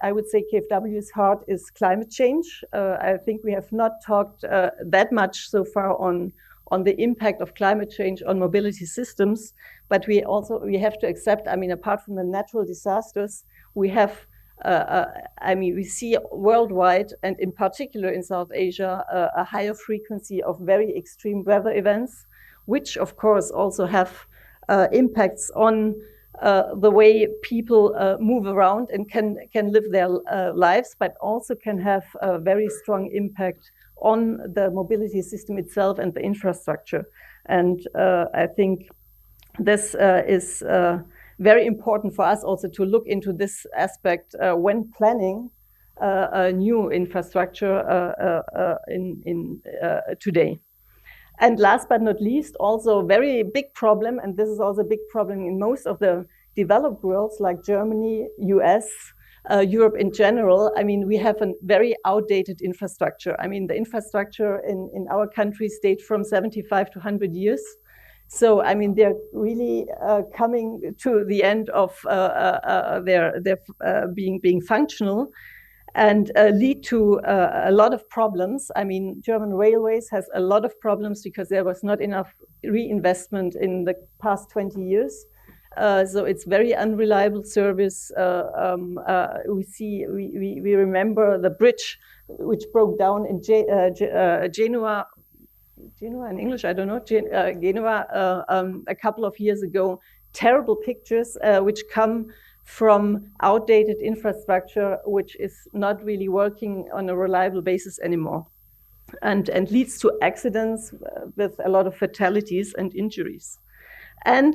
I would say KfW's heart, is climate change. I think we have not talked that much so far on the impact of climate change on mobility systems, but we have to accept, I mean, apart from the natural disasters, we have, I mean, we see worldwide, and in particular in South Asia, a higher frequency of very extreme weather events, which of course also have impacts on the way people move around and can live their lives, but also can have a very strong impact on the mobility system itself and the infrastructure. And I think this is very important for us also to look into this aspect when planning a new infrastructure today. And last but not least, also a very big problem, and this is also a big problem in most of the developed worlds like Germany, US, Europe in general. I mean, we have a very outdated infrastructure. I mean, the infrastructure in our countries date from 75 to 100 years. So, I mean, they're really coming to the end of their being functional, and lead to a lot of problems. I mean, German railways has a lot of problems because there was not enough reinvestment in the past 20 years. So it's very unreliable service. We remember the bridge which broke down in Genoa in English, I don't know, Genoa a couple of years ago. Terrible pictures which come from outdated infrastructure, which is not really working on a reliable basis anymore, and leads to accidents with a lot of fatalities and injuries. And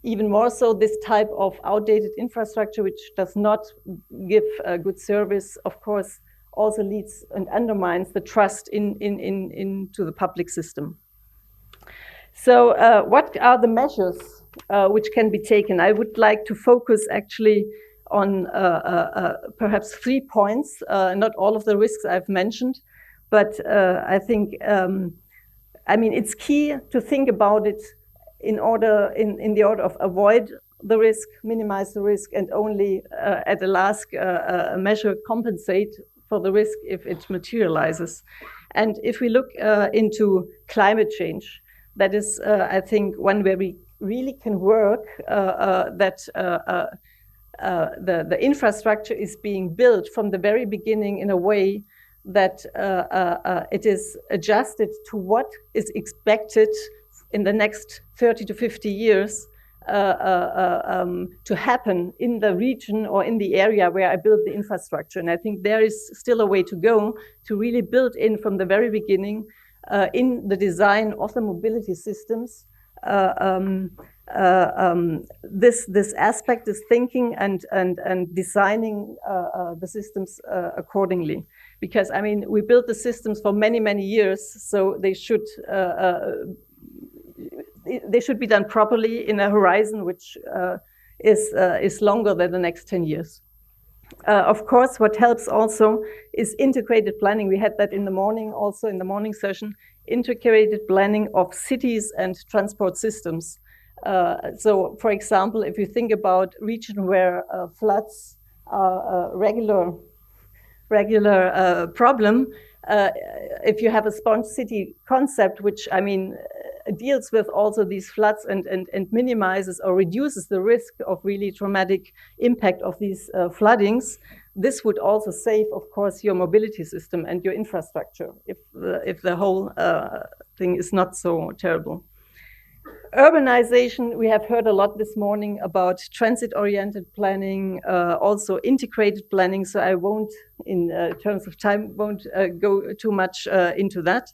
even more so, this type of outdated infrastructure, which does not give a good service, of course, also leads and undermines the trust into the public system. So what are the measures which can be taken? I would like to focus actually on perhaps 3 points, not all of the risks I've mentioned, but I think, I mean, it's key to think about it in the order of avoid the risk, minimize the risk, and only at the last measure compensate for the risk if it materializes. And if we look into climate change, that is, I think, one where we really can work that the infrastructure is being built from the very beginning in a way that it is adjusted to what is expected in the next 30 to 50 years to happen in the region or in the area where I build the infrastructure. And I think there is still a way to go to really build in from the very beginning in the design of the mobility systems this aspect is thinking and designing the systems accordingly. Because, I mean, we built the systems for many, many years, so they should be done properly in a horizon which is longer than the next 10 years. Of course, what helps also is integrated planning. We had that in the morning, also in the morning session, integrated planning of cities and transport systems. So, for example, if you think about region where floods are a regular problem, if you have a sponge city concept, which, I mean, deals with also these floods and minimizes or reduces the risk of really traumatic impact of these floodings, this would also save, of course, your mobility system and your infrastructure if the whole thing is not so terrible. Urbanization, we have heard a lot this morning about transit-oriented planning, also integrated planning, so I won't, in terms of time, won't go too much into that.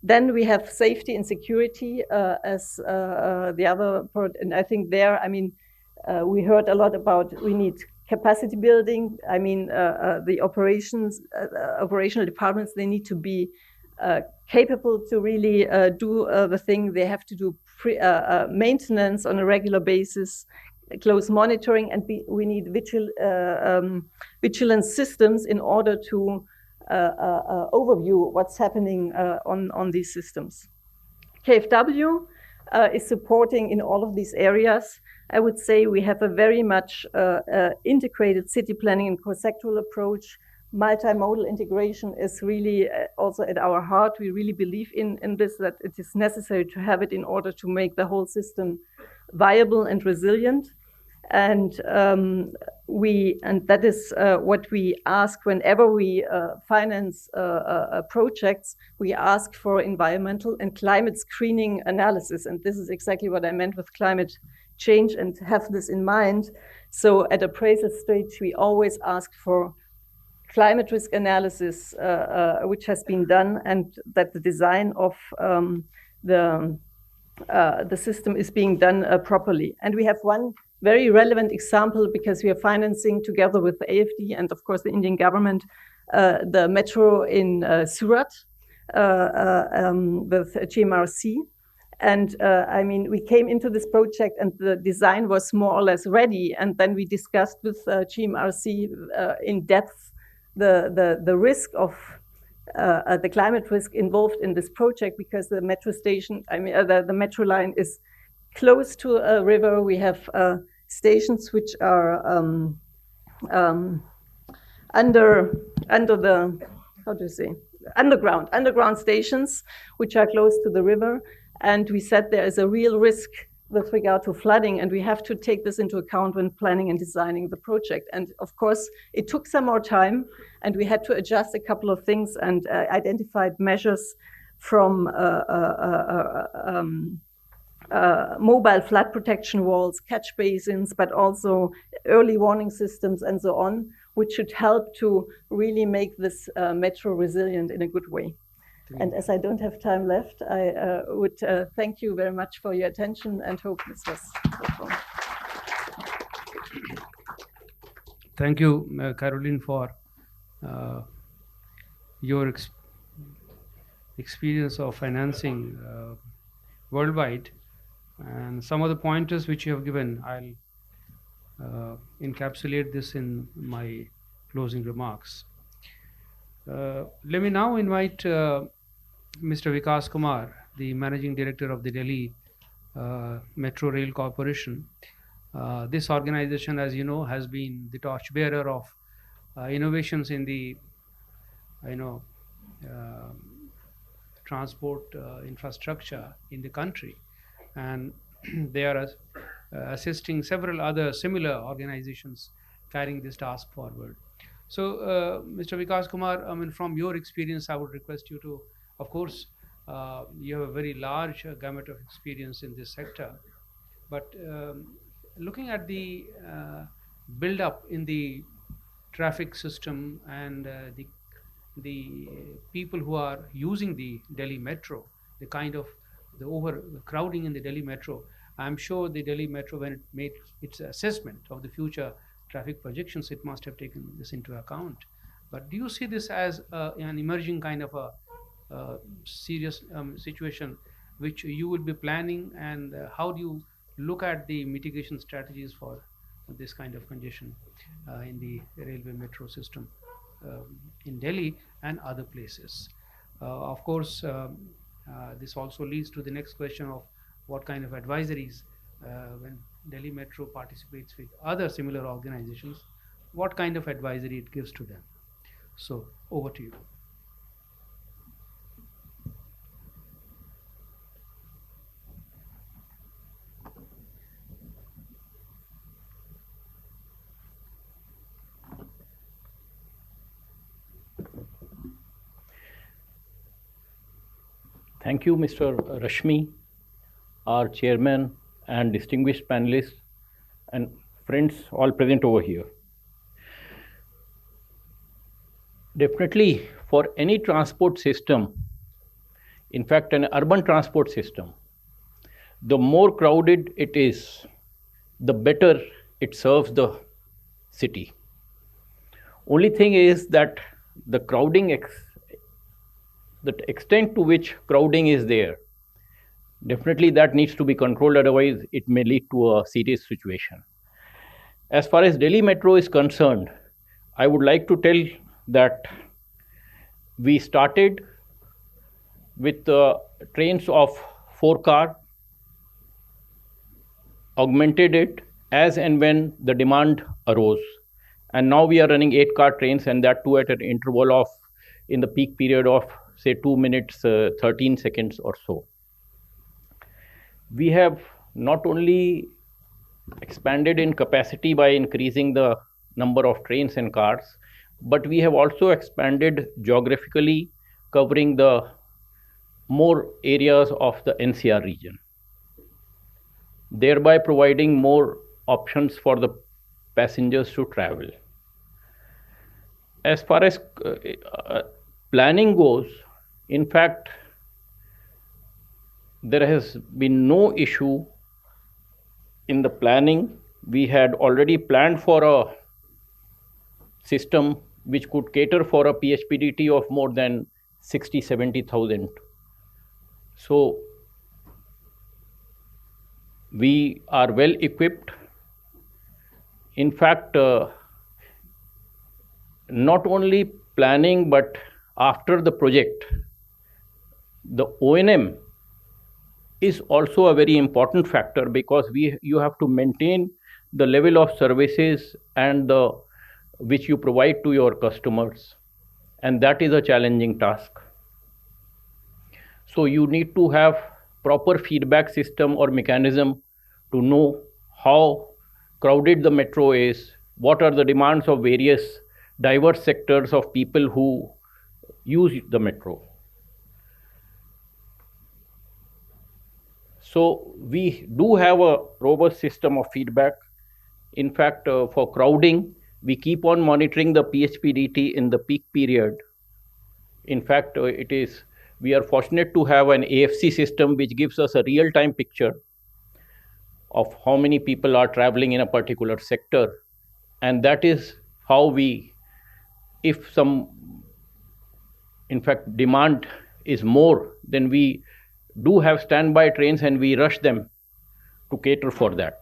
Then we have safety and security as the other part, and I think there, I mean, we heard a lot about we need capacity building. I mean, the operational departments, they need to be capable to really do the thing. They have to do maintenance on a regular basis, close monitoring, and we need vigilance systems in order to overview what's happening on these systems. KfW is supporting in all of these areas. I would say we have a very much integrated city planning and co-sectoral approach. Multimodal integration is really also at our heart. We really believe in this, that it is necessary to have it in order to make the whole system viable and resilient. And that is what we ask whenever we finance projects. We ask for environmental and climate screening analysis, and this is exactly what I meant with climate change, and have this in mind. So at appraisal stage, we always ask for climate risk analysis, which has been done, and that the design of the system is being done properly. And we have one very relevant example, because we are financing together with the AFD and of course the Indian government the metro in Surat with GMRC. And I mean, we came into this project and the design was more or less ready, and then we discussed with GMRC in depth the risk of the climate risk involved in this project, because the metro station, I mean, the metro line is close to a river. We have stations which are under the, how do you say, underground stations, which are close to the river. And we said there is a real risk with regard to flooding, and we have to take this into account when planning and designing the project. And of course, it took some more time, and we had to adjust a couple of things and identified measures from mobile flood protection walls, catch basins, but also early warning systems and so on, which should help to really make this metro resilient in a good way. And as I don't have time left, I would thank you very much for your attention and hope this was helpful. Thank you, Caroline, for your experience of financing worldwide. And some of the pointers which you have given, I'll encapsulate this in my closing remarks. Let me now invite Mr. Vikas Kumar, the Managing Director of the Delhi Metro Rail Corporation. This organization, as you know, has been the torchbearer of innovations in the, transport infrastructure in the country, and they are assisting several other similar organizations carrying this task forward. So, Mr. Vikas Kumar, I mean, from your experience, I would request you to, of course, you have a very large gamut of experience in this sector, but looking at the build-up in the traffic system and the people who are using the Delhi Metro, the kind of the overcrowding in the Delhi Metro, I'm sure the Delhi Metro, when it made its assessment of the future traffic projections, it must have taken this into account. But do you see this as an emerging kind of a serious situation which you will be planning, and how do you look at the mitigation strategies for this kind of congestion in the railway metro system in Delhi and other places? Of course, this also leads to the next question of what kind of advisories, when Delhi Metro participates with other similar organizations, what kind of advisory it gives to them. So, over to you. Thank you, Mr. Rashmi, our chairman and distinguished panelists and friends all present over here. Definitely, for any transport system, in fact an urban transport system, the more crowded it is, the better it serves the city. Only thing is that the crowding, the extent to which crowding is there, definitely that needs to be controlled, otherwise it may lead to a serious situation. As far as Delhi Metro is concerned, I would like to tell that we started with trains of 4 car augmented it as and when the demand arose. And now we are running 8-car trains, and that too at an interval of, in the peak period of, say, 2 minutes, 13 seconds or so. We have not only expanded in capacity by increasing the number of trains and cars, but we have also expanded geographically, covering the more areas of the NCR region, thereby providing more options for the passengers to travel. As far as planning goes, in fact, there has been no issue in the planning. We had already planned for a system which could cater for a PHPDT of more than 60,000-70,000. So we are well equipped. In fact, not only planning, but after the project, the O&M is also a very important factor, because you have to maintain the level of services and which you provide to your customers, and that is a challenging task. So you need to have proper feedback system or mechanism to know how crowded the metro is, what are the demands of various diverse sectors of people who use the metro. So we do have a robust system of feedback. In fact, for crowding, we keep on monitoring the PHPDT in the peak period. In fact, we are fortunate to have an AFC system which gives us a real-time picture of how many people are traveling in a particular sector. And that is how we, if in fact, demand is more, then we do have standby trains and we rush them to cater for that.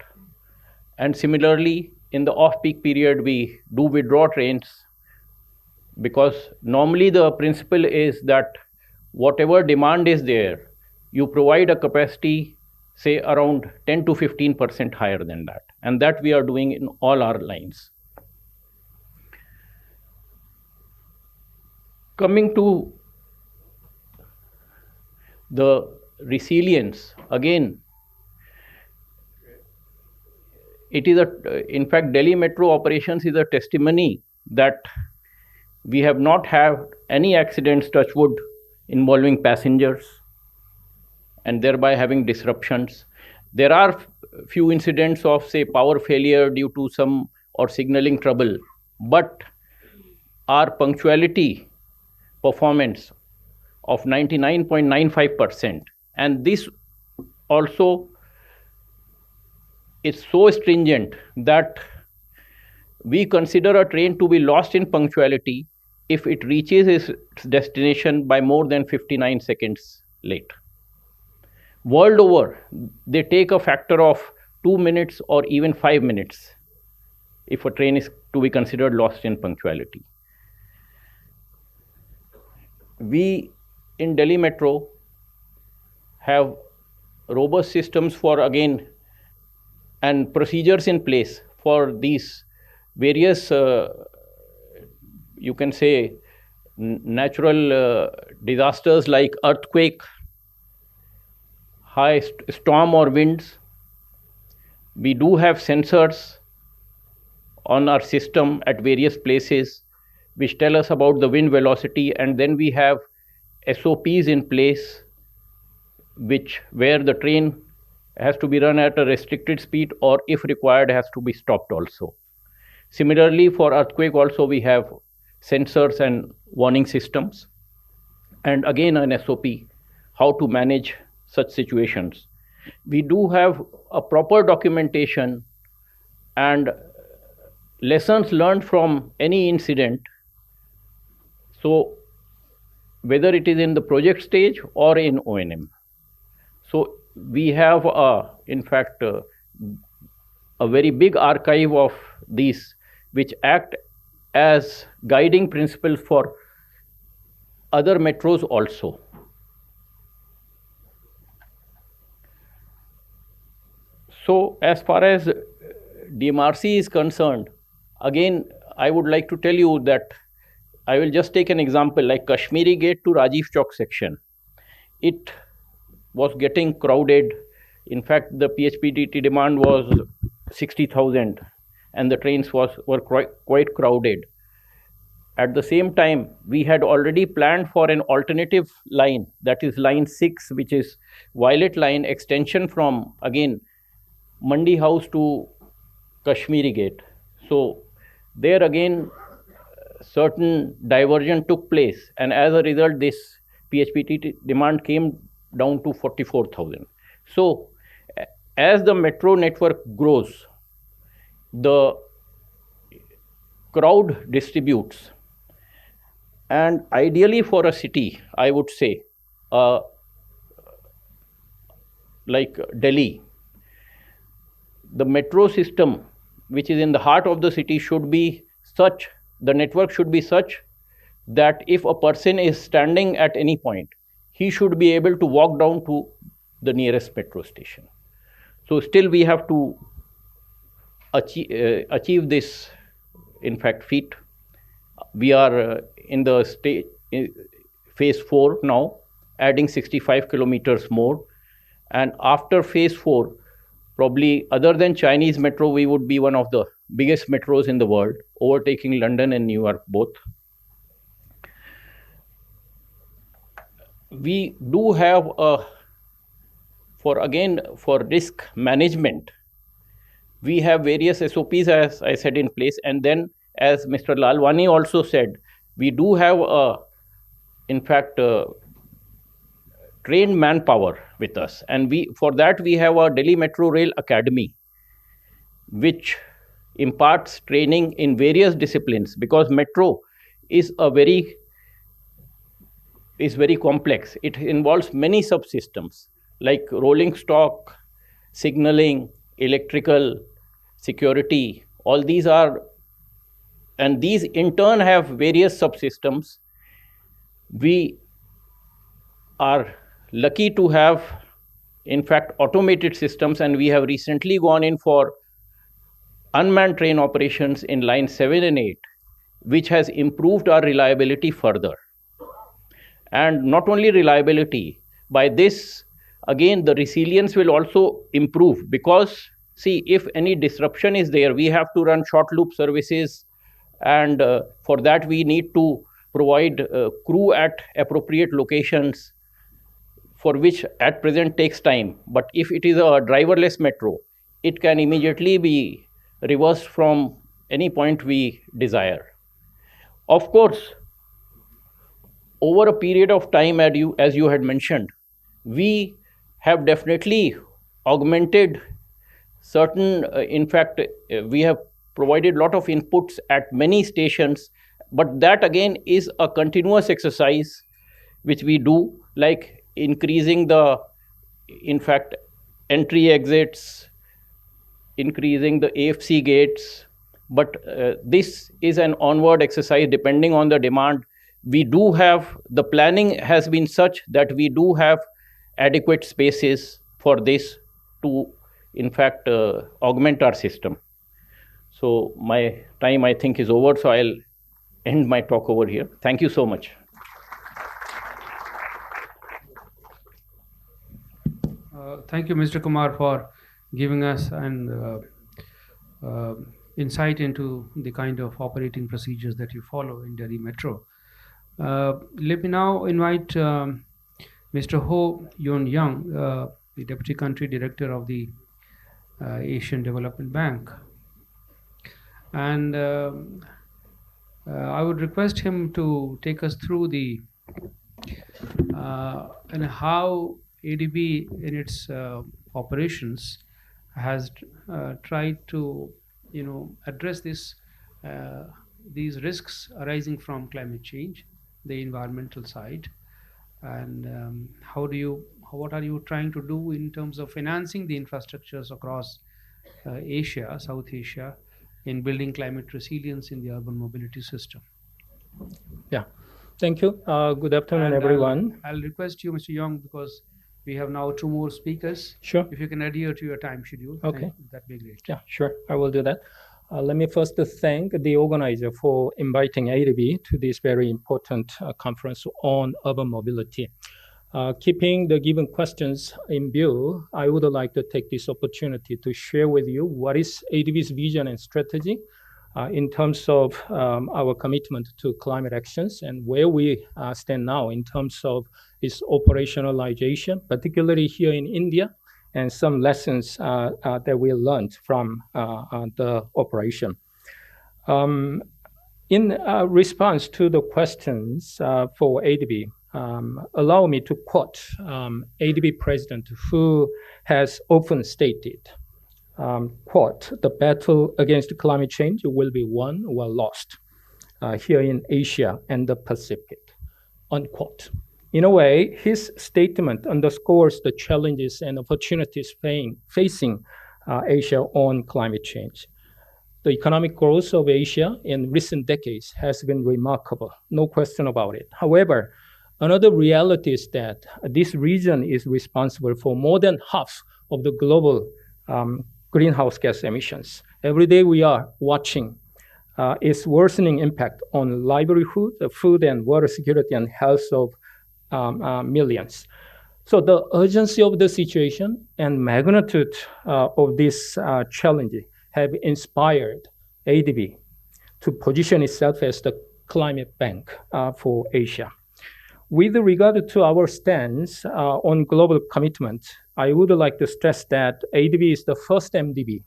And similarly, in the off-peak period, we do withdraw trains, because normally the principle is that whatever demand is there, you provide a capacity, say, around 10 to 15% higher than that. And that we are doing in all our lines. Coming to the resilience, again, it is in fact, Delhi Metro operations is a testimony that we have not had any accidents, touch wood, involving passengers and thereby having disruptions. There are few incidents of, say, power failure due to some or signaling trouble, but our punctuality performance of 99.95%, and this also is so stringent that we consider a train to be lost in punctuality if it reaches its destination by more than 59 seconds late. World over, they take a factor of 2 minutes or even 5 minutes if a train is to be considered lost in punctuality. We in Delhi Metro have robust systems for, again, and procedures in place for these various, you can say, natural disasters like earthquake, high storm or winds. We do have sensors on our system at various places which tell us about the wind velocity, and then we have SOPs in place where the train has to be run at a restricted speed, or if required has to be stopped also. Similarly, for earthquake also we have sensors and warning systems, and again an SOP how to manage such situations. We do have a proper documentation and lessons learned from any incident. So whether it is in the project stage or in O&M. So we have, in fact, a very big archive of these which act as guiding principles for other metros also. So as far as DMRC is concerned, again, I would like to tell you that I will just take an example like Kashmiri Gate to Rajiv Chowk section. It was getting crowded. In fact, the PHPDT demand was 60,000 and the trains were quite crowded. At the same time, we had already planned for an alternative line, that is line 6, which is Violet Line extension from, again, Mandi House to Kashmiri Gate. So there again, certain diversion took place, and as a result, this PHPT demand came down to 44,000. So as the metro network grows, the crowd distributes. And ideally for a city, I would say, like Delhi, the metro system, which is in the heart of the city, should be such, the network should be such that if a person is standing at any point, he should be able to walk down to the nearest metro station. So still we have to achieve this, in fact, feat. We are in the phase 4 now, adding 65 kilometers more. And after phase 4, probably other than Chinese metro, we would be one of the biggest metros in the world, overtaking London and New York both. We do have for risk management, we have various SOPs, as I said, in place. And then, as Mr. Lalwani also said, we do have, in fact, trained manpower with us. And for that, we have a Delhi Metro Rail Academy, which imparts training in various disciplines, because metro is very complex. It involves many subsystems like rolling stock, signaling, electrical, security. All these are, and these in turn have various subsystems. We are lucky to have, in fact, automated systems, and we have recently gone in for unmanned train operations in line 7 and 8, which has improved our reliability further. And not only reliability, by this, again, the resilience will also improve, because, see, if any disruption is there, we have to run short loop services, and for that we need to provide crew at appropriate locations, for which at present takes time. But if it is a driverless metro, it can immediately be reversed from any point we desire. Of course, over a period of time, as you had mentioned, we have definitely augmented certain, in fact, we have provided a lot of inputs at many stations, but that again is a continuous exercise which we do, like increasing the, in fact, entry exits, increasing the AFC gates. But this is an onward exercise depending on the demand. We do have, the planning has been such that we do have adequate spaces for this to, in fact, augment our system. So my time, I think, is over, so I'll end my talk over here. Thank you so much. Thank you, Mr. Kumar, for giving us an insight into the kind of operating procedures that you follow in Delhi Metro. Let me now invite Mr. Ho Yun Young, the Deputy Country Director of the Asian Development Bank. And I would request him to take us through the and how ADB in its operations has tried to, address these risks arising from climate change, the environmental side, and what are you trying to do in terms of financing the infrastructures across Asia, South Asia, in building climate resilience in the urban mobility system? Yeah, thank you. Good afternoon, everyone. I'll request you, Mr. Young, because We have now 2 more speakers. Sure. If you can adhere to your time schedule, Okay. that'd be great. Yeah, sure. I will do that. Let me first thank the organizer for inviting ADB to this very important conference on urban mobility. Keeping the given questions in view, I would like to take this opportunity to share with you what is ADB's vision and strategy in terms of our commitment to climate actions and where we stand now in terms of its operationalization, particularly here in India, and some lessons that we learned from the operation. In response to the questions for ADB, allow me to quote ADB president who has often stated, quote, "The battle against climate change will be won or lost here in Asia and the Pacific," unquote. In a way, his statement underscores the challenges and opportunities facing Asia on climate change. The economic growth of Asia in recent decades has been remarkable, no question about it. However, another reality is that this region is responsible for more than half of the global greenhouse gas emissions. Every day we are watching its worsening impact on livelihood, food and water security, and health of millions. So the urgency of the situation and magnitude of this challenge have inspired ADB to position itself as the climate bank for Asia. With regard to our stance on global commitment, I would like to stress that ADB is the first MDB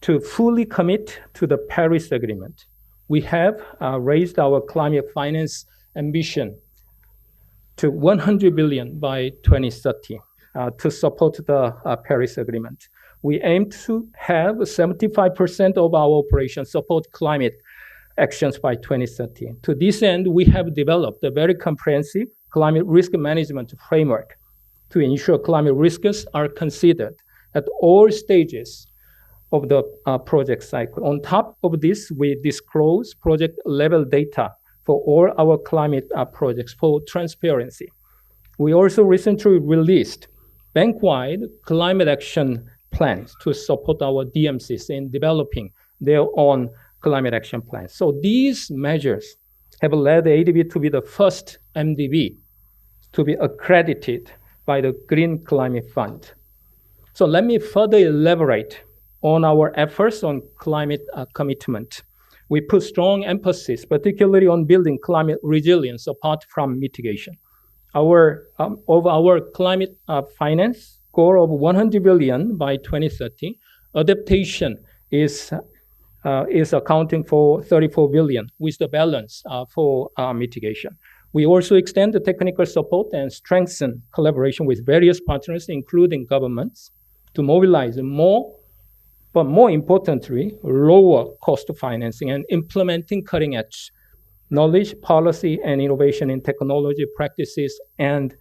to fully commit to the Paris Agreement. We have raised our climate finance ambition to 100 billion by 2030 to support the Paris Agreement. We aim to have 75% of our operations support climate actions by 2030. To this end, we have developed a very comprehensive climate risk management framework to ensure climate risks are considered at all stages of the project cycle. On top of this, we disclose project-level data for all our climate projects for transparency. We also recently released bank-wide climate action plans to support our DMCs in developing their own climate action plans. So these measures have led ADB to be the first MDB to be accredited by the Green Climate Fund. So let me further elaborate on our efforts on climate commitment. We put strong emphasis, particularly on building climate resilience apart from mitigation. Of our climate finance goal of 100 billion by 2030, adaptation is accounting for 34 billion, with the balance for mitigation. We also extend the technical support and strengthen collaboration with various partners, including governments, to mobilize more, but more importantly, lower cost financing and implementing cutting-edge knowledge, policy, and innovation in technology practices and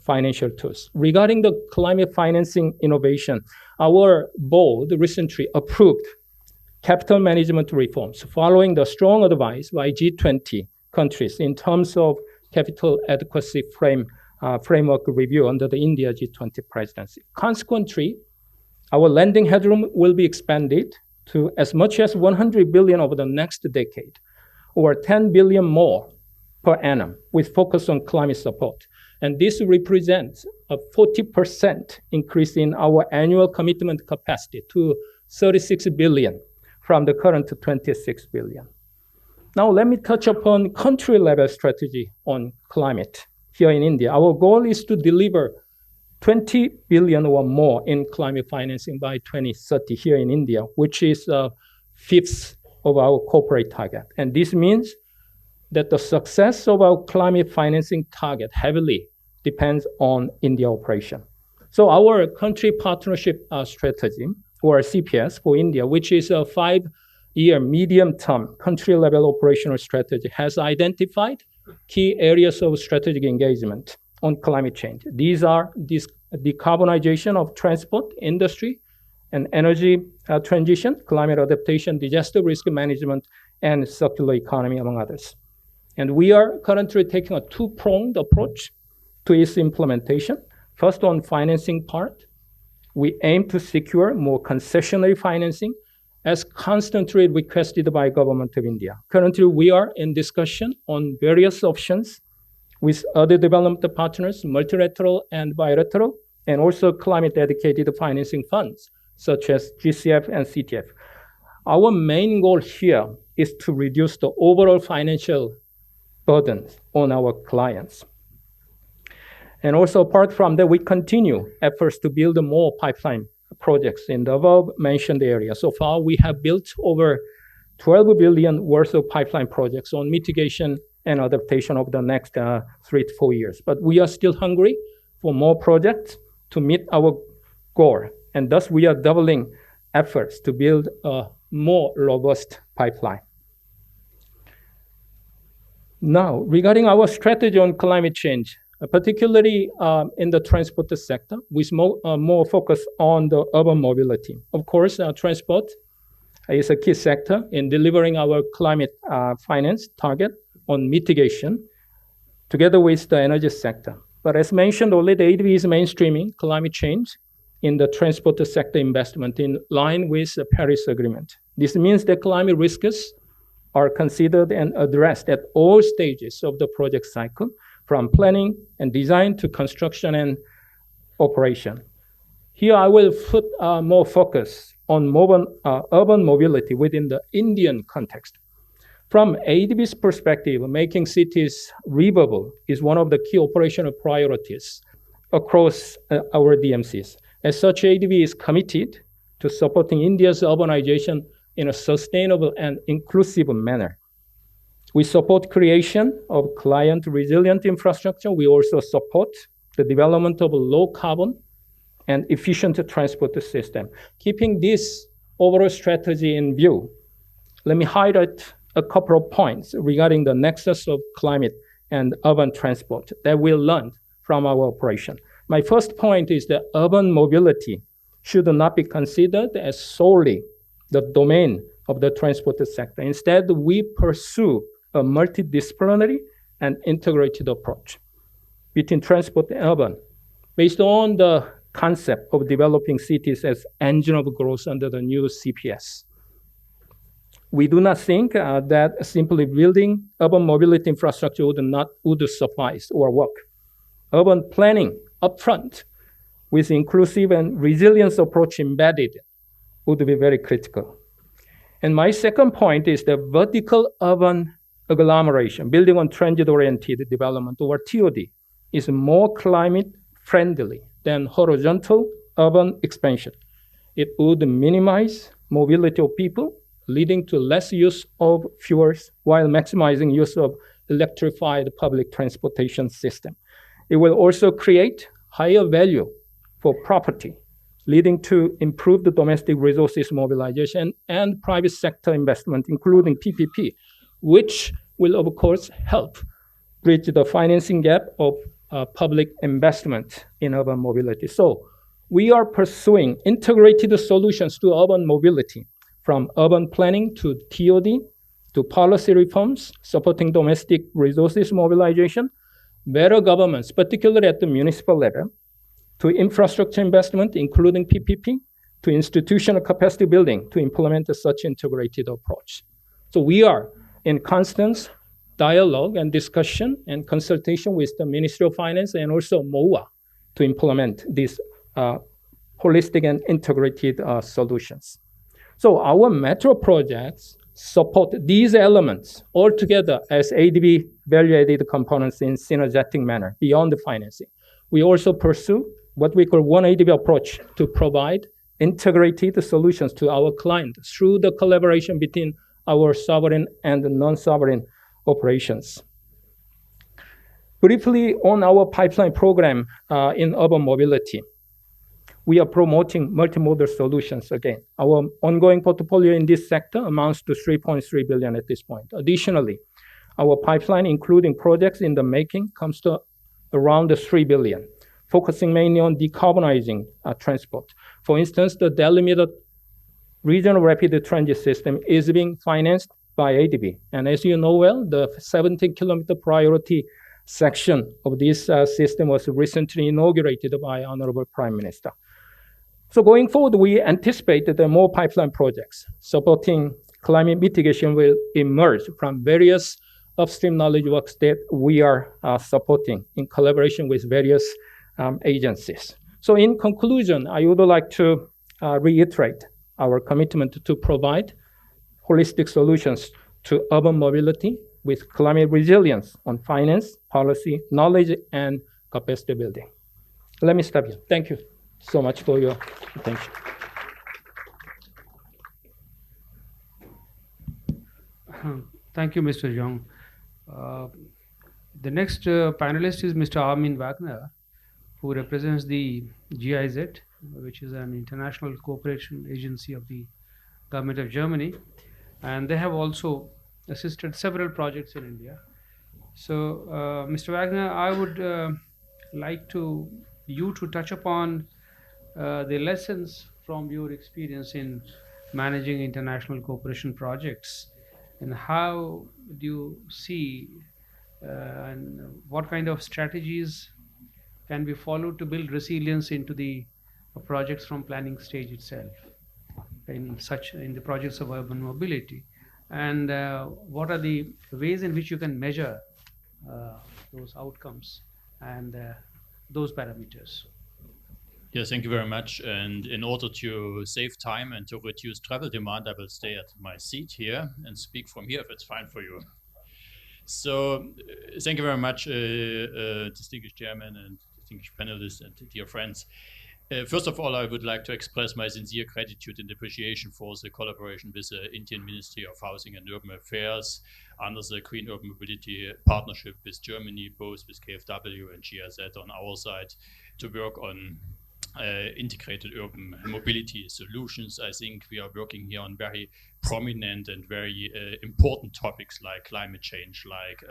financial tools. Regarding the climate financing innovation, our board recently approved capital management reforms following the strong advice by G20 countries in terms of capital adequacy framework review under the India G20 presidency. Consequently, our lending headroom will be expanded to as much as 100 billion over the next decade, or 10 billion more per annum, with focus on climate support. And this represents a 40% increase in our annual commitment capacity to 36 billion from the current 26 billion. Now let me touch upon country-level strategy on climate here in India. Our goal is to deliver 20 billion or more in climate financing by 2030 here in India, which is a fifth of our corporate target. And this means that the success of our climate financing target heavily depends on India operation. So our country partnership strategy, or CPS for India, which is a 5-year medium-term country-level operational strategy, has identified key areas of strategic engagement on climate change. These are decarbonization of transport industry and energy transition, climate adaptation, disaster risk management, and circular economy, among others. And we are currently taking a two-pronged approach to its implementation. First, on financing part, we aim to secure more concessionary financing as constantly requested by Government of India. Currently, we are in discussion on various options with other development partners, multilateral and bilateral, and also climate-dedicated financing funds, such as GCF and CTF. Our main goal here is to reduce the overall financial burden on our clients. And also, apart from that, we continue efforts to build more pipeline projects in the above-mentioned area. So far, we have built over 12 billion worth of pipeline projects on mitigation and adaptation over the next 3 to 4 years. But we are still hungry for more projects to meet our goal. And thus, we are doubling efforts to build a more robust pipeline. Now, regarding our strategy on climate change, particularly in the transport sector, with more focus on the urban mobility. Of course, transport is a key sector in delivering our climate finance target on mitigation, together with the energy sector. But as mentioned already, the ADB is mainstreaming climate change in the transport sector investment in line with the Paris Agreement. This means that climate risks are considered and addressed at all stages of the project cycle, from planning and design to construction and operation. Here I will put more focus on urban mobility within the Indian context. From ADB's perspective, making cities livable is one of the key operational priorities across our DMCs. As such, ADB is committed to supporting India's urbanization in a sustainable and inclusive manner. We support creation of client-resilient infrastructure. We also support the development of a low-carbon and efficient transport system. Keeping this overall strategy in view, let me highlight a couple of points regarding the nexus of climate and urban transport that we learned from our operation. My first point is that urban mobility should not be considered as solely the domain of the transport sector. Instead, we pursue a multidisciplinary and integrated approach between transport and urban, based on the concept of developing cities as engine of growth under the new CPS. We do not think that simply building urban mobility infrastructure would suffice or work. Urban planning upfront with inclusive and resilience approach embedded would be very critical. And my second point is the vertical urban agglomeration, building on transit-oriented development, or TOD, is more climate-friendly than horizontal urban expansion. It would minimize mobility of people, leading to less use of fuels while maximizing use of electrified public transportation system. It will also create higher value for property, leading to improved domestic resources mobilization and private sector investment, including PPP, which will, of course, help bridge the financing gap of public investment in urban mobility. So we are pursuing integrated solutions to urban mobility, from urban planning to TOD, to policy reforms, supporting domestic resources mobilization, better governance, particularly at the municipal level, to infrastructure investment, including PPP, to institutional capacity building to implement such integrated approach. So we are in constant dialogue and discussion and consultation with the Ministry of Finance and also MOA to implement these holistic and integrated solutions. So our metro projects support these elements all together as ADB value-added components in synergetic manner beyond the financing. We also pursue what we call one ADB approach to provide integrated solutions to our client through the collaboration between our sovereign and non-sovereign operations. Briefly on our pipeline program in urban mobility, we are promoting multimodal solutions again. Our ongoing portfolio in this sector amounts to 3.3 billion at this point. Additionally, our pipeline, including projects in the making, comes to around 3 billion, focusing mainly on decarbonizing transport. For instance, the delimited regional rapid transit system is being financed by ADB. And as you know well, the 17-kilometer priority section of this system was recently inaugurated by Honorable Prime Minister. So going forward, we anticipate that more pipeline projects supporting climate mitigation will emerge from various upstream knowledge works that we are supporting in collaboration with various agencies. So in conclusion, I would like to reiterate our commitment to provide holistic solutions to urban mobility with climate resilience on finance, policy, knowledge, and capacity building. Let me stop here. Thank you so much for your attention. Thank you, Mr. Jung. The next panelist is Mr. Armin Wagner, who represents the GIZ, which is an international cooperation agency of the government of Germany, and they have also assisted several projects in India. So, Mr. Wagner, I would like you to touch upon the lessons from your experience in managing international cooperation projects, and how do you see and what kind of strategies can be followed to build resilience into the projects from planning stage itself in the projects of urban mobility, and what are the ways in which you can measure those outcomes and those parameters? Yes, thank you very much. And in order to save time and to reduce travel demand, I will stay at my seat here and speak from here if it's fine for you. So thank you very much, distinguished chairman and distinguished panelists and dear friends. First of all, I would like to express my sincere gratitude and appreciation for the collaboration with the Indian Ministry of Housing and Urban Affairs under the Green Urban Mobility Partnership with Germany, both with KfW and GIZ on our side, to work on integrated urban mobility solutions. I think we are working here on very prominent and very important topics like climate change, like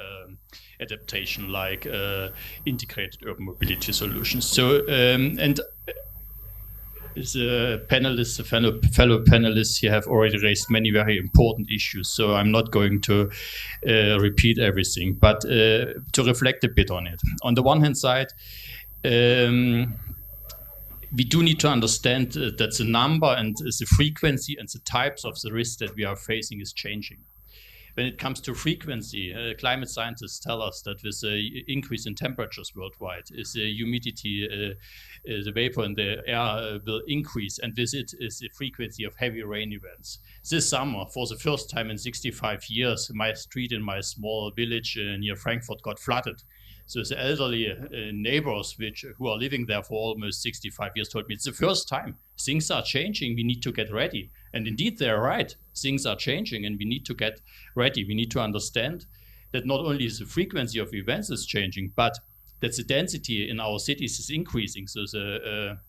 adaptation, like integrated urban mobility solutions. So, and the panelists, the fellow panelists here have already raised many very important issues, so I'm not going to repeat everything, but to reflect a bit on it. On the one hand side, we do need to understand that the number and the frequency and the types of the risks that we are facing is changing. When it comes to frequency, climate scientists tell us that with the increase in temperatures worldwide, the humidity, the vapor in the air will increase, and with it is the frequency of heavy rain events. This summer, for the first time in 65 years, my street in my small village near Frankfurt got flooded. So the elderly neighbors who are living there for almost 65 years told me, it's the first time. Things are changing. We need to get ready. And indeed, they're right. Things are changing and we need to get ready. We need to understand that not only is the frequency of events is changing, but that the density in our cities is increasing. So the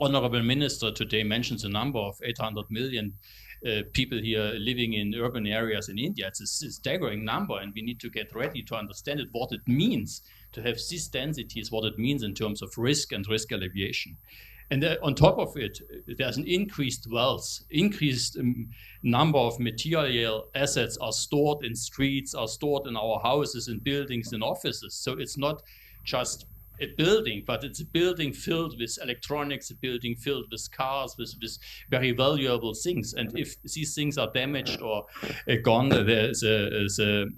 Honorable Minister today mentions a number of 800 million people here living in urban areas in India. It's a staggering number, and we need to get ready to understand it, what it means to have these densities, what it means in terms of risk and risk alleviation. And on top of it, there's an increased wealth, increased number of material assets are stored in streets, are stored in our houses and buildings and offices. So it's not just a building, but it's a building filled with electronics, a building filled with cars, with very valuable things. And if these things are damaged or gone, the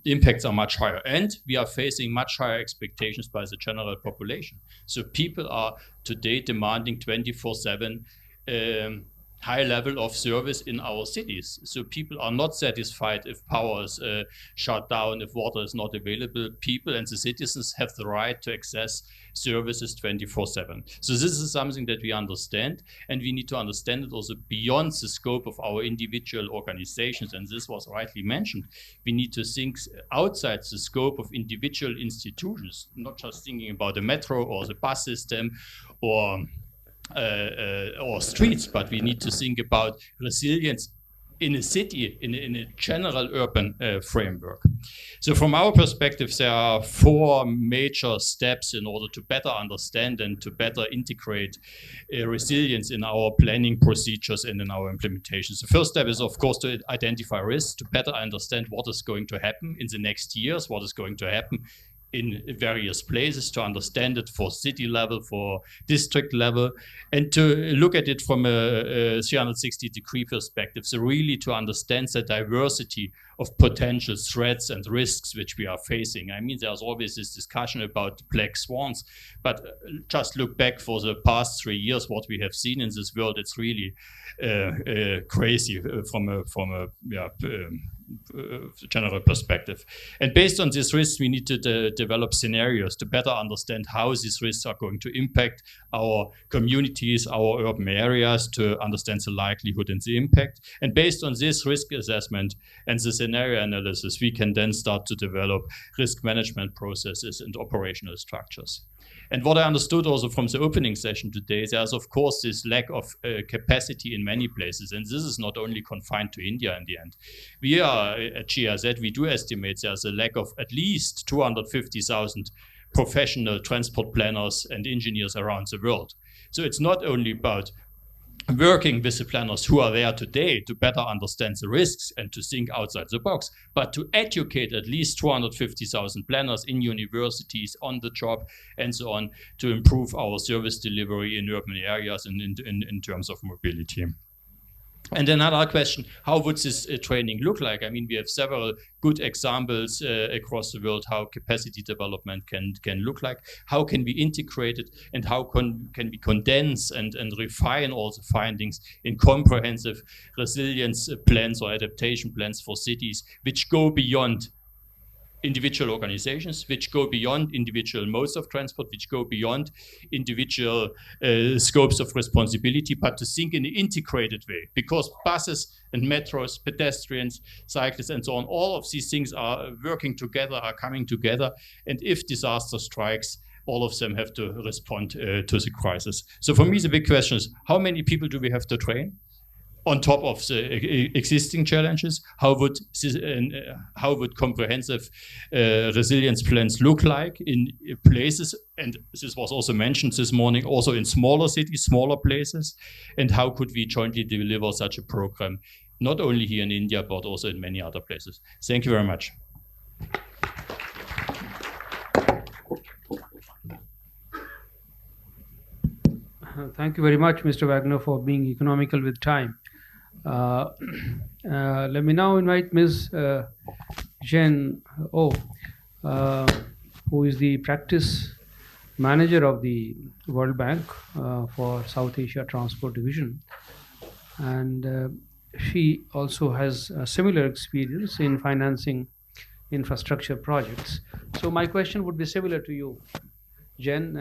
impacts are much higher. And we are facing much higher expectations by the general population. So people are today demanding 24/7 high level of service in our cities. So people are not satisfied if power is shut down, if water is not available. People and the citizens have the right to access services 24/7. So this is something that we understand, and we need to understand it also beyond the scope of our individual organizations. And this was rightly mentioned. We need to think outside the scope of individual institutions, not just thinking about the metro or the bus system or streets, but we need to think about resilience in a city, in a general urban framework. So from our perspective, there are 4 major steps in order to better understand and to better integrate resilience in our planning procedures and in our implementations. The first step is, of course, to identify risks, to better understand what is going to happen in the next years, what is going to happen in various places, to understand it for city level, for district level, and to look at it from a 360-degree perspective. So really to understand the diversity of potential threats and risks which we are facing. I mean, there's always this discussion about black swans, but just look back for the past 3 years, what we have seen in this world, it's really crazy from a general perspective. And based on these risks, we need to develop scenarios to better understand how these risks are going to impact our communities, our urban areas, to understand the likelihood and the impact. And based on this risk assessment and the scenario analysis, we can then start to develop risk management processes and operational structures. And what I understood also from the opening session today, there's of course this lack of capacity in many places. And this is not only confined to India in the end. We are at GIZ, we do estimate there's a lack of at least 250,000 professional transport planners and engineers around the world. So it's not only about working with the planners who are there today to better understand the risks and to think outside the box, but to educate at least 250,000 planners in universities, on the job, and so on, to improve our service delivery in urban areas and in terms of mobility. And another question, how would this training look like? I mean, we have several good examples across the world how capacity development can look like. How can we integrate it, and how can we condense and refine all the findings in comprehensive resilience plans or adaptation plans for cities, which go beyond individual organizations, which go beyond individual modes of transport, which go beyond individual scopes of responsibility, but to think in an integrated way. Because buses and metros, pedestrians, cyclists, and so on, all of these things are working together, are coming together. And if disaster strikes, all of them have to respond to the crisis. So for me, the big question is, how many people do we have to train? On top of the existing challenges, how would comprehensive resilience plans look like in places? And this was also mentioned this morning, also in smaller cities, smaller places. And how could we jointly deliver such a program, not only here in India, but also in many other places? Thank you very much. Thank you very much, Mr. Wagner, for being economical with time. Let me now invite Ms. Jen O, who is the practice manager of the World Bank for South Asia Transport Division. And she also has a similar experience in financing infrastructure projects. So my question would be similar to you, Jen,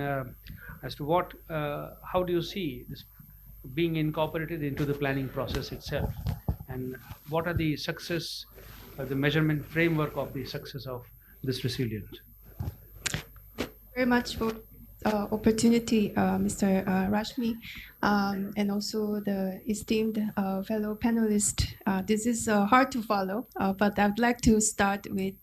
as to how do you see this being incorporated into the planning process itself, and what are the the measurement framework of the success of this resilience? Very much for opportunity, Mr. Rashmi, and also the esteemed fellow panelists. This is hard to follow, but I'd like to start with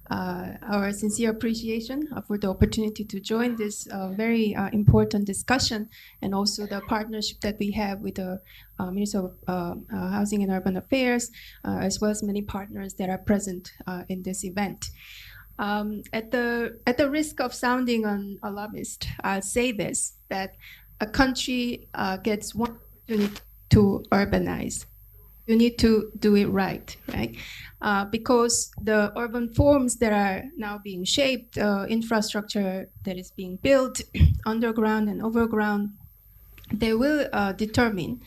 our sincere appreciation for the opportunity to join this very important discussion, and also the partnership that we have with the Minister of Housing and Urban Affairs, as well as many partners that are present in this event. At the risk of sounding an alarmist, I'll say this, that a country gets one opportunity to urbanize. You need to do it right? Because the urban forms that are now being shaped, infrastructure that is being built underground and overground, they will determine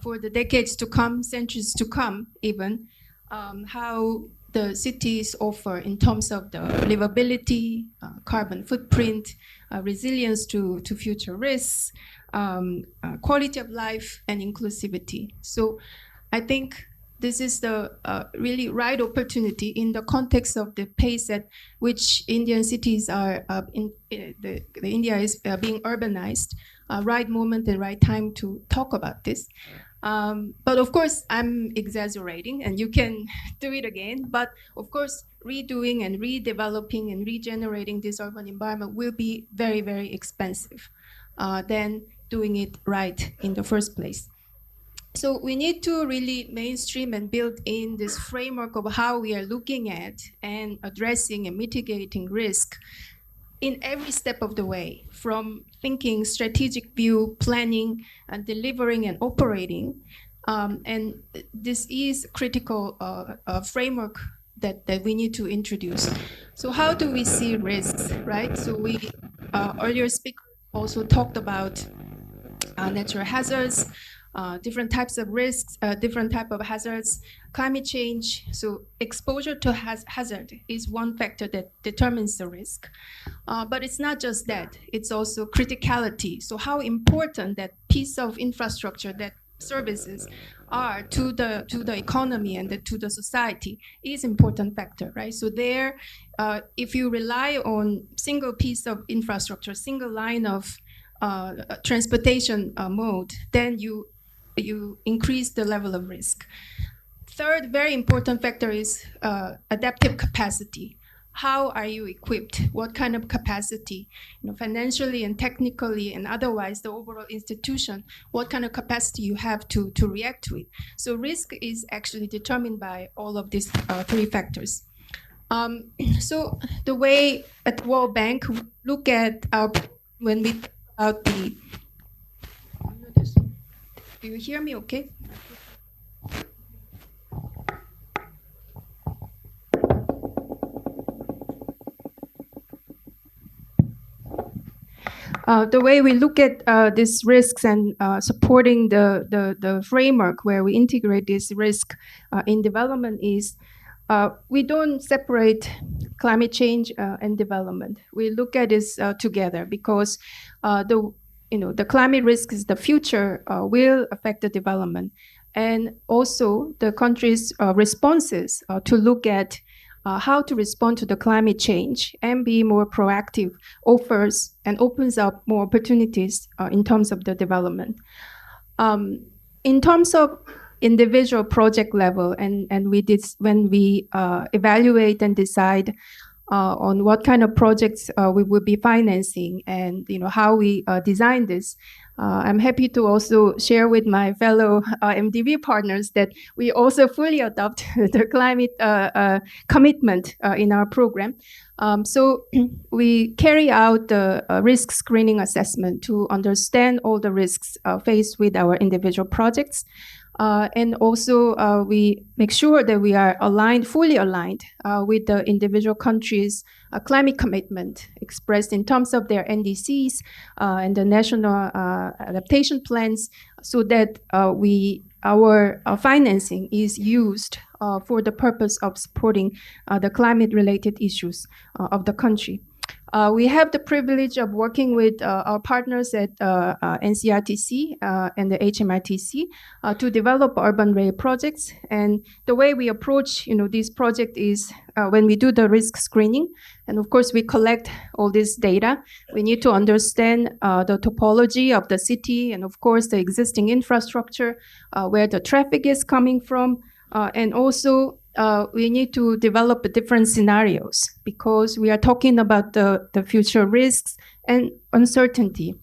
for the decades to come, centuries to come even, how the cities offer in terms of the livability, carbon footprint, resilience to future risks, quality of life, and inclusivity. So I think this is the really right opportunity in the context of the pace at which Indian cities are, India is being urbanized, right moment and right time to talk about this. But of course, I'm exaggerating, and you can do it again. But of course, redoing and redeveloping and regenerating this urban environment will be very, very expensive than doing it right in the first place. So we need to really mainstream and build in this framework of how we are looking at and addressing and mitigating risk in every step of the way, from thinking, strategic view, planning, and delivering and operating. And this is critical framework that we need to introduce. So how do we see risks, right? So we, earlier speaker also talked about natural hazards, different types of risks, different type of hazards, climate change. So exposure to hazard is one factor that determines the risk. But it's not just that, it's also criticality. So how important that piece of infrastructure, that services are to the economy and to the society is important factor, right? So there, if you rely on single piece of infrastructure, single line of transportation mode, then you increase the level of risk. Third, very important factor is adaptive capacity. How are you equipped? What kind of capacity, financially and technically and otherwise, the overall institution, what kind of capacity you have to react to it. So risk is actually determined by all of these three factors. So the way at World Bank we look at when we talk about the, do you hear me okay? The way we look at these risks and supporting the framework where we integrate this risk in development is we don't separate climate change and development. We look at this together because the climate risk is the future will affect the development, and also the country's responses to look at how to respond to the climate change and be more proactive offers and opens up more opportunities in terms of the development. In terms of individual project level, and we did when we evaluate and decide on what kind of projects we will be financing and how we design this. I'm happy to also share with my fellow MDB partners that we also fully adopt the climate commitment in our program. So we carry out the risk screening assessment to understand all the risks faced with our individual projects. And also we make sure that we are fully aligned with the individual countries' climate commitment expressed in terms of their NDCs and the national adaptation plans, so that our financing is used for the purpose of supporting the climate-related issues of the country. We have the privilege of working with our partners at NCRTC and the HMITC to develop urban rail projects. And the way we approach, this project is when we do the risk screening, and of course we collect all this data. We need to understand the topology of the city, and of course the existing infrastructure, where the traffic is coming from, and also we need to develop different scenarios because we are talking about the future risks and uncertainty.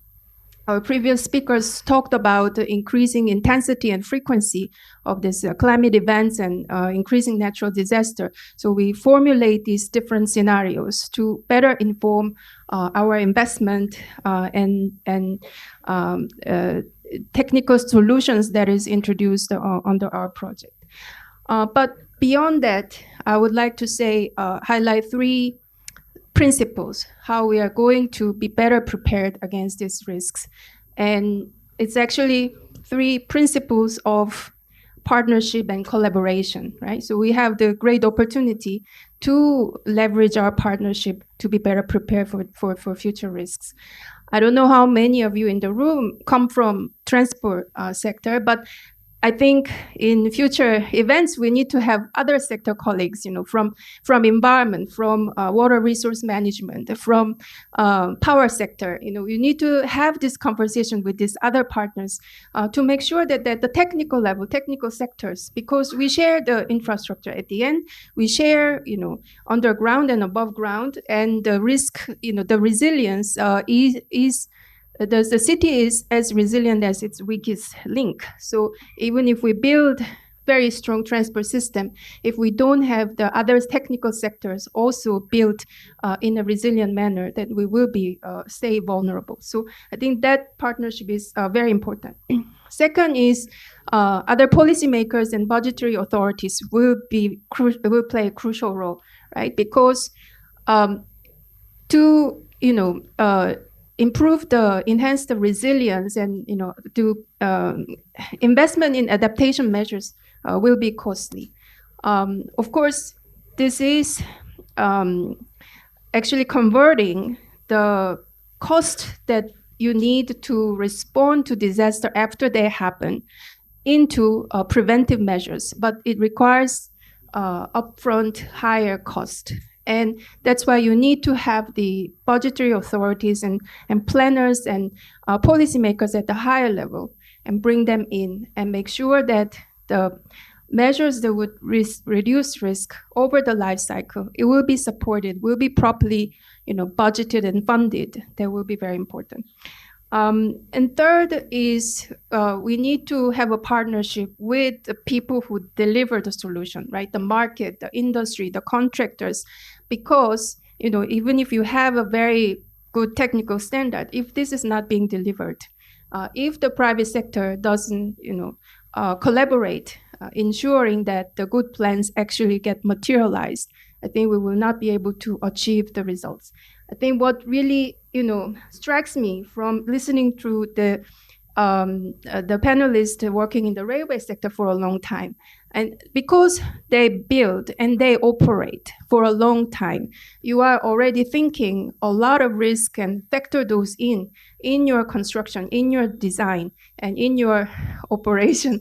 Our previous speakers talked about the increasing intensity and frequency of these climate events and increasing natural disaster. So we formulate these different scenarios to better inform our investment and technical solutions that is introduced under our project. But beyond that, I would like to say, highlight three principles, how we are going to be better prepared against these risks. And it's actually three principles of partnership and collaboration, right? So we have the great opportunity to leverage our partnership to be better prepared for future risks. I don't know how many of you in the room come from transport sector, but I think in future events, we need to have other sector colleagues, from environment, from water resource management, from power sector. You need to have this conversation with these other partners to make sure that at the technical level, technical sectors, because we share the infrastructure at the end, we share, underground and above ground, and the risk, the resilience is the city is as resilient as its weakest link. So even if we build very strong transport system, if we don't have the other technical sectors also built in a resilient manner, then we will be stay vulnerable. So I think that partnership is very important. Second is other policymakers and budgetary authorities will play a crucial role, right? Because to enhance the resilience and do investment in adaptation measures will be costly. Of course, this is actually converting the cost that you need to respond to disaster after they happen into preventive measures, but it requires upfront higher cost. And that's why you need to have the budgetary authorities and planners and policymakers at the higher level and bring them in and make sure that the measures that would reduce risk over the life cycle, it will be supported, will be properly budgeted and funded. That will be very important. And third is we need to have a partnership with the people who deliver the solution, right? The market, the industry, the contractors, because even if you have a very good technical standard, if this is not being delivered, if the private sector doesn't collaborate, ensuring that the good plans actually get materialized, I think we will not be able to achieve the results. I think what really strikes me from listening to the panelists working in the railway sector for a long time, and because they build and they operate for a long time, you are already thinking a lot of risk and factor those in your construction, in your design, and in your operation.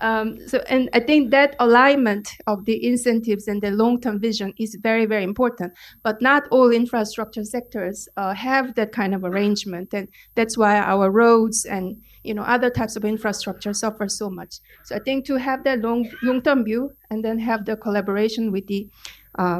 And I think that alignment of the incentives and the long-term vision is very, very important. But not all infrastructure sectors have that kind of arrangement, and that's why our roads and other types of infrastructure suffer so much. So I think to have that long-term view and then have the collaboration with the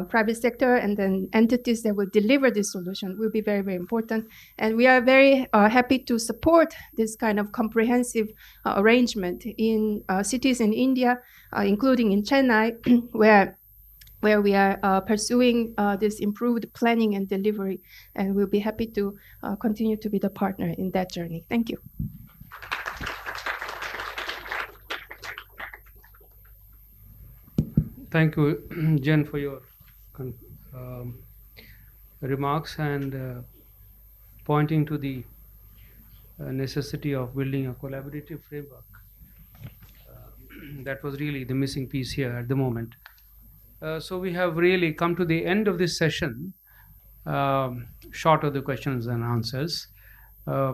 private sector and then entities that will deliver this solution will be very, very important. And we are very happy to support this kind of comprehensive arrangement in cities in India, including in Chennai, where we are pursuing this improved planning and delivery. And we'll be happy to continue to be the partner in that journey. Thank you. Thank you, Jen, for your remarks and pointing to the necessity of building a collaborative framework. That was really the missing piece here at the moment. So we have really come to the end of this session, short of the questions and answers. As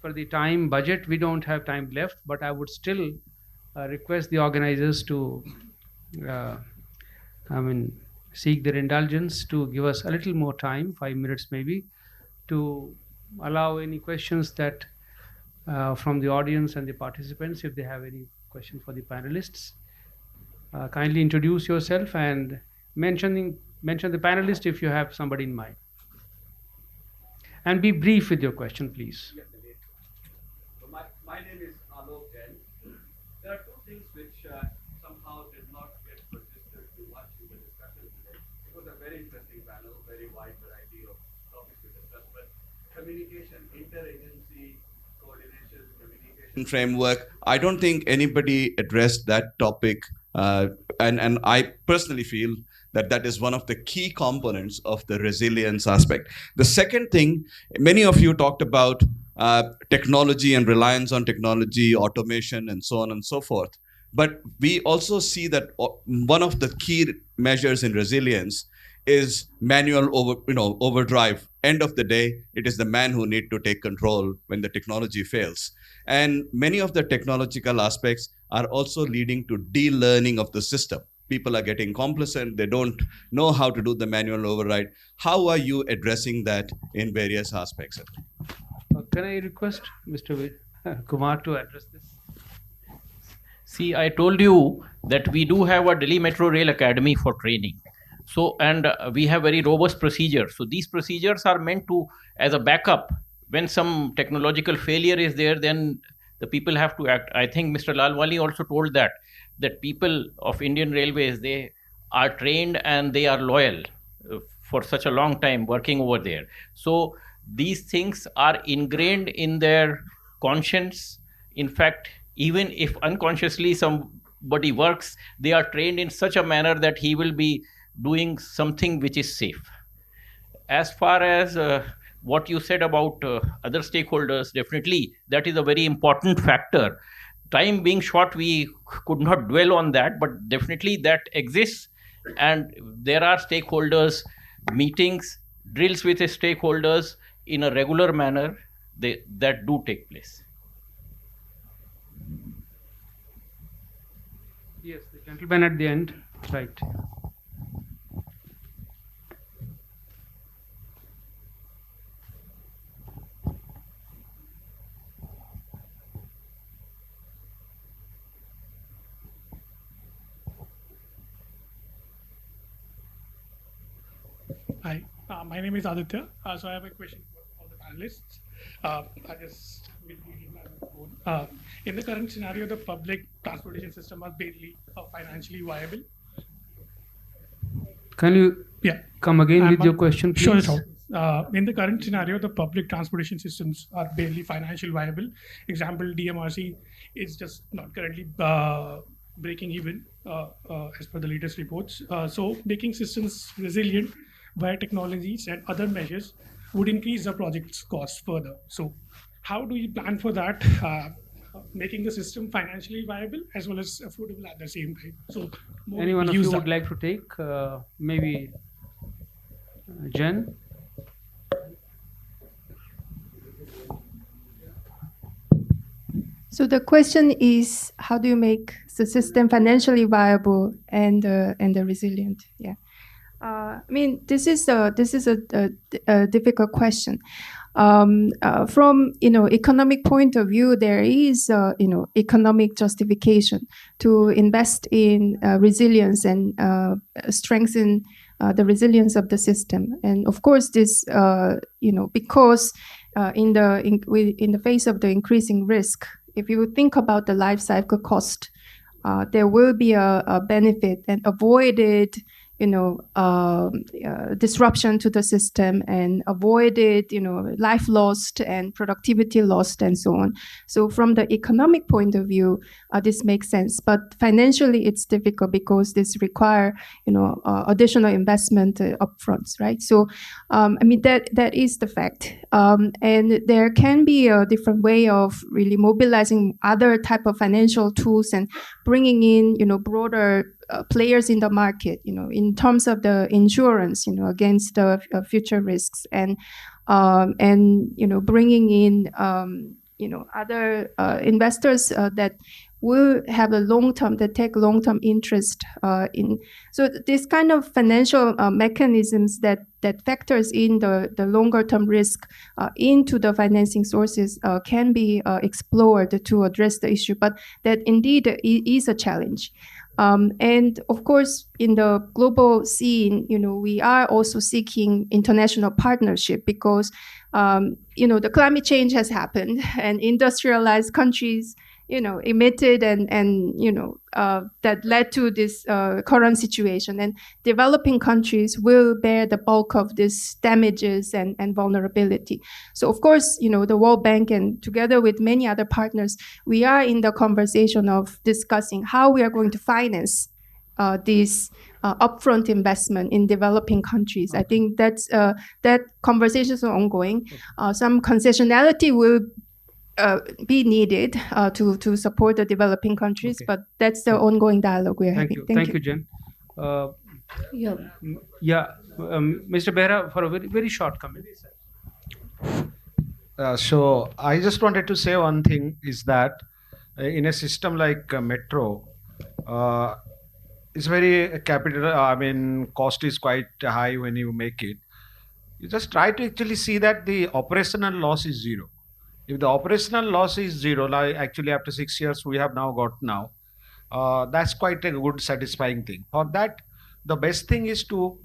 per the time budget, we don't have time left, but I would still request the organizers to seek their indulgence to give us a little more time, 5 minutes maybe, to allow any questions that from the audience and the participants, if they have any question for the panelists. Kindly introduce yourself and mention the panelist if you have somebody in mind. And be brief with your question, please. Yes, so my name is Alok Jain. There are two things which somehow did not get registered too much in the discussion today. It was a very interesting panel, very wide variety of topics we discussed, but communication, interagency, coordination, communication framework, I don't think anybody addressed that topic. And I personally feel that is one of the key components of the resilience aspect. The second thing, many of you talked about technology and reliance on technology, automation, and so on and so forth. But we also see that one of the key measures in resilience is manual overdrive. End of the day, it is the man who need to take control when the technology fails. And many of the technological aspects are also leading to de-learning of the system. People are getting complacent, they don't know how to do the manual override. How are you addressing that in various aspects? Can I request Mr. Kumar to address this? See, I told you that we do have a Delhi Metro Rail Academy for training. So, and we have very robust procedures. So these procedures are meant to, as a backup, when some technological failure is there, then the people have to act. I think Mr. Lalwani also told that people of Indian Railways, they are trained and they are loyal for such a long time working over there. So these things are ingrained in their conscience. In fact, even if unconsciously somebody works, they are trained in such a manner that he will be doing something which is safe. As far as what you said about other stakeholders, definitely that is a very important factor. Time being short, we could not dwell on that, but definitely that exists. And there are stakeholders meetings, drills with the stakeholders in a regular manner, that do take place. Yes, the gentleman at the end, right. Hi, my name is Aditya. So I have a question for all the panelists. I just in the current scenario, the public transportation system are barely financially viable. Can you come again with your question, please? Sure. In the current scenario, the public transportation systems are barely financially viable. Example, DMRC is just not currently breaking even as per the latest reports. So making systems resilient via technologies and other measures would increase the project's cost further. So how do you plan for that, making the system financially viable as well as affordable at the same time? So any one of you would like to take, maybe Jen? So the question is, how do you make the system financially viable and resilient? Yeah. I mean, this is a difficult question. From economic point of view, there is economic justification to invest in resilience and strengthen the resilience of the system. And of course, this because in the face of the increasing risk, if you think about the life cycle cost, there will be a benefit and avoided disruption to the system and avoided, life lost and productivity lost and so on. So from the economic point of view, this makes sense. But financially, it's difficult because this require, additional investment upfronts, right? So, I mean, that is the fact. And there can be a different way of really mobilizing other type of financial tools and bringing in, broader players in the market, in terms of the insurance, against the future risks, and bringing in, other investors that will have take long-term interest in. So this kind of financial mechanisms that factors in the longer-term risk into the financing sources can be explored to address the issue, but that indeed is a challenge. And of course, in the global scene, we are also seeking international partnership because, the climate change has happened and industrialized countries, emitted and that led to this current situation. And developing countries will bear the bulk of these damages and vulnerability. So of course, the World Bank and together with many other partners, we are in the conversation of discussing how we are going to finance this upfront investment in developing countries. I think that conversations are ongoing. Some concessionality will be needed to support the developing countries, but that's the ongoing dialogue we're having. Thank you, Jen. Mr. Behra, for a very, very short comment. So I just wanted to say one thing is that in a system like metro, it's very cost is quite high when you make it. You just try to actually see that the operational loss is zero. If the operational loss is zero, like actually after 6 years we have now got, that's quite a good satisfying thing. For that, the best thing is to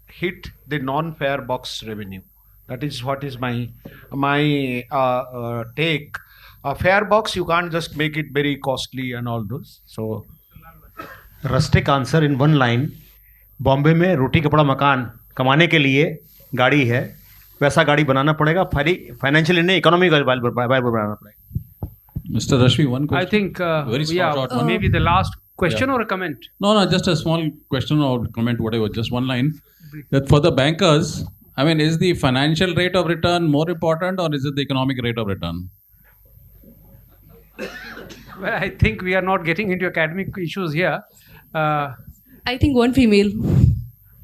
hit the non-fare box revenue. That is what is my take. Fare box, you can't just make it very costly and all those. So rustic answer in one line. Bombay में रोटी कपड़ा मकान कमाने के लिए गाड़ी है, वैसा गाड़ी बनाना पड़ेगा, फाइनेंशियल नहीं, इकोनॉमिक बनाना पड़ेगा. Mr. Rashmi, one question. I think, Very short one. maybe the last question or a comment. No, just a small question or comment, whatever, just one line. That for the bankers, I mean, is the financial rate of return more important or is it the economic rate of return? Well, I think we are not getting into academic issues here. I think one female.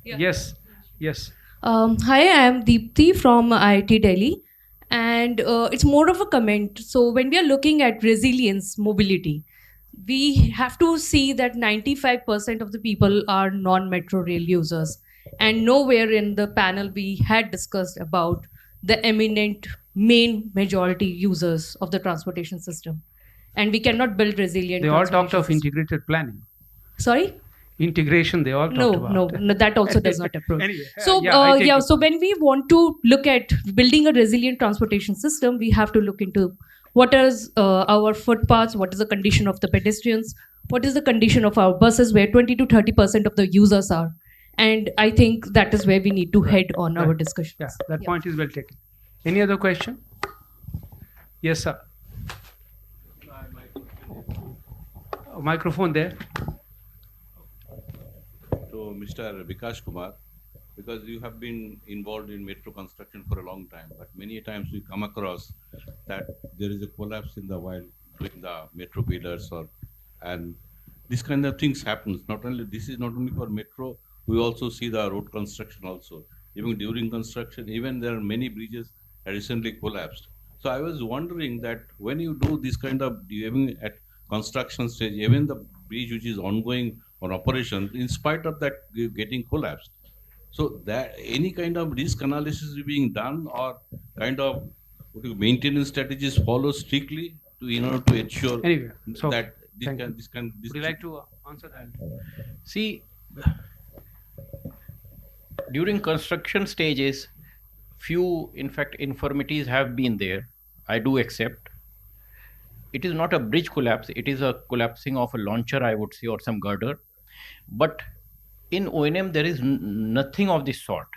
Yes, yes. Hi, I am Deepthi from IIT Delhi, and it's more of a comment. So when we are looking at resilience, mobility, we have to see that 95% of the people are non-metro rail users, and nowhere in the panel we had discussed about the eminent main majority users of the transportation system. And we cannot build resilient. They all talked of transportation system. integrated planning. Sorry? Integration, they all talked about. No, that also does not approach. Anyway, So, I take it. so when we want to look at building a resilient transportation system, we have to look into what is our footpaths, what is the condition of the pedestrians, what is the condition of our buses, where 20 to 30% of the users are. And I think that is where we need to head on our discussions. Yeah, that point is well taken. Any other question? Yes, sir. Microphone there. To Mr. Vikas Kumar, because you have been involved in metro construction for a long time, but many times we come across that there is a collapse in the while doing the metro pillars, and this kind of things happens. This is not only for metro, we also see the road construction also. Even during construction, even there are many bridges that recently collapsed. So I was wondering that when you do this kind of, even at construction stage, even the bridge which is ongoing on operation, in spite of that getting collapsed. So that any kind of risk analysis is being done, or kind of maintenance strategies follow strictly to in order to ensure Anyway, so that this thank can, you. this can this Would you like to answer that? See, during construction stages, few, in fact, infirmities have been there. I do accept. It is not a bridge collapse. It is a collapsing of a launcher, I would say, or some girder. But in O&M, there is nothing of this sort,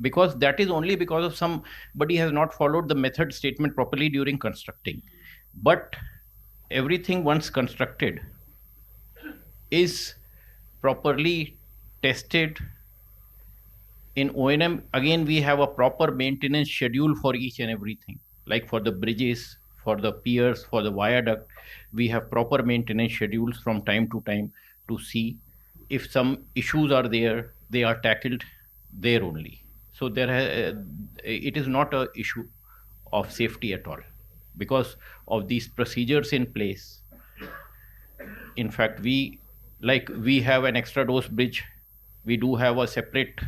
because that is only because of somebody has not followed the method statement properly during constructing. But everything once constructed is properly tested. In O&M, again, we have a proper maintenance schedule for each and everything, like for the bridges, for the piers, for the viaduct. We have proper maintenance schedules from time to time to see if some issues are there, they are tackled there only. So it is not an issue of safety at all, because of these procedures in place. In fact, we have an extra dose bridge. We do have a separate,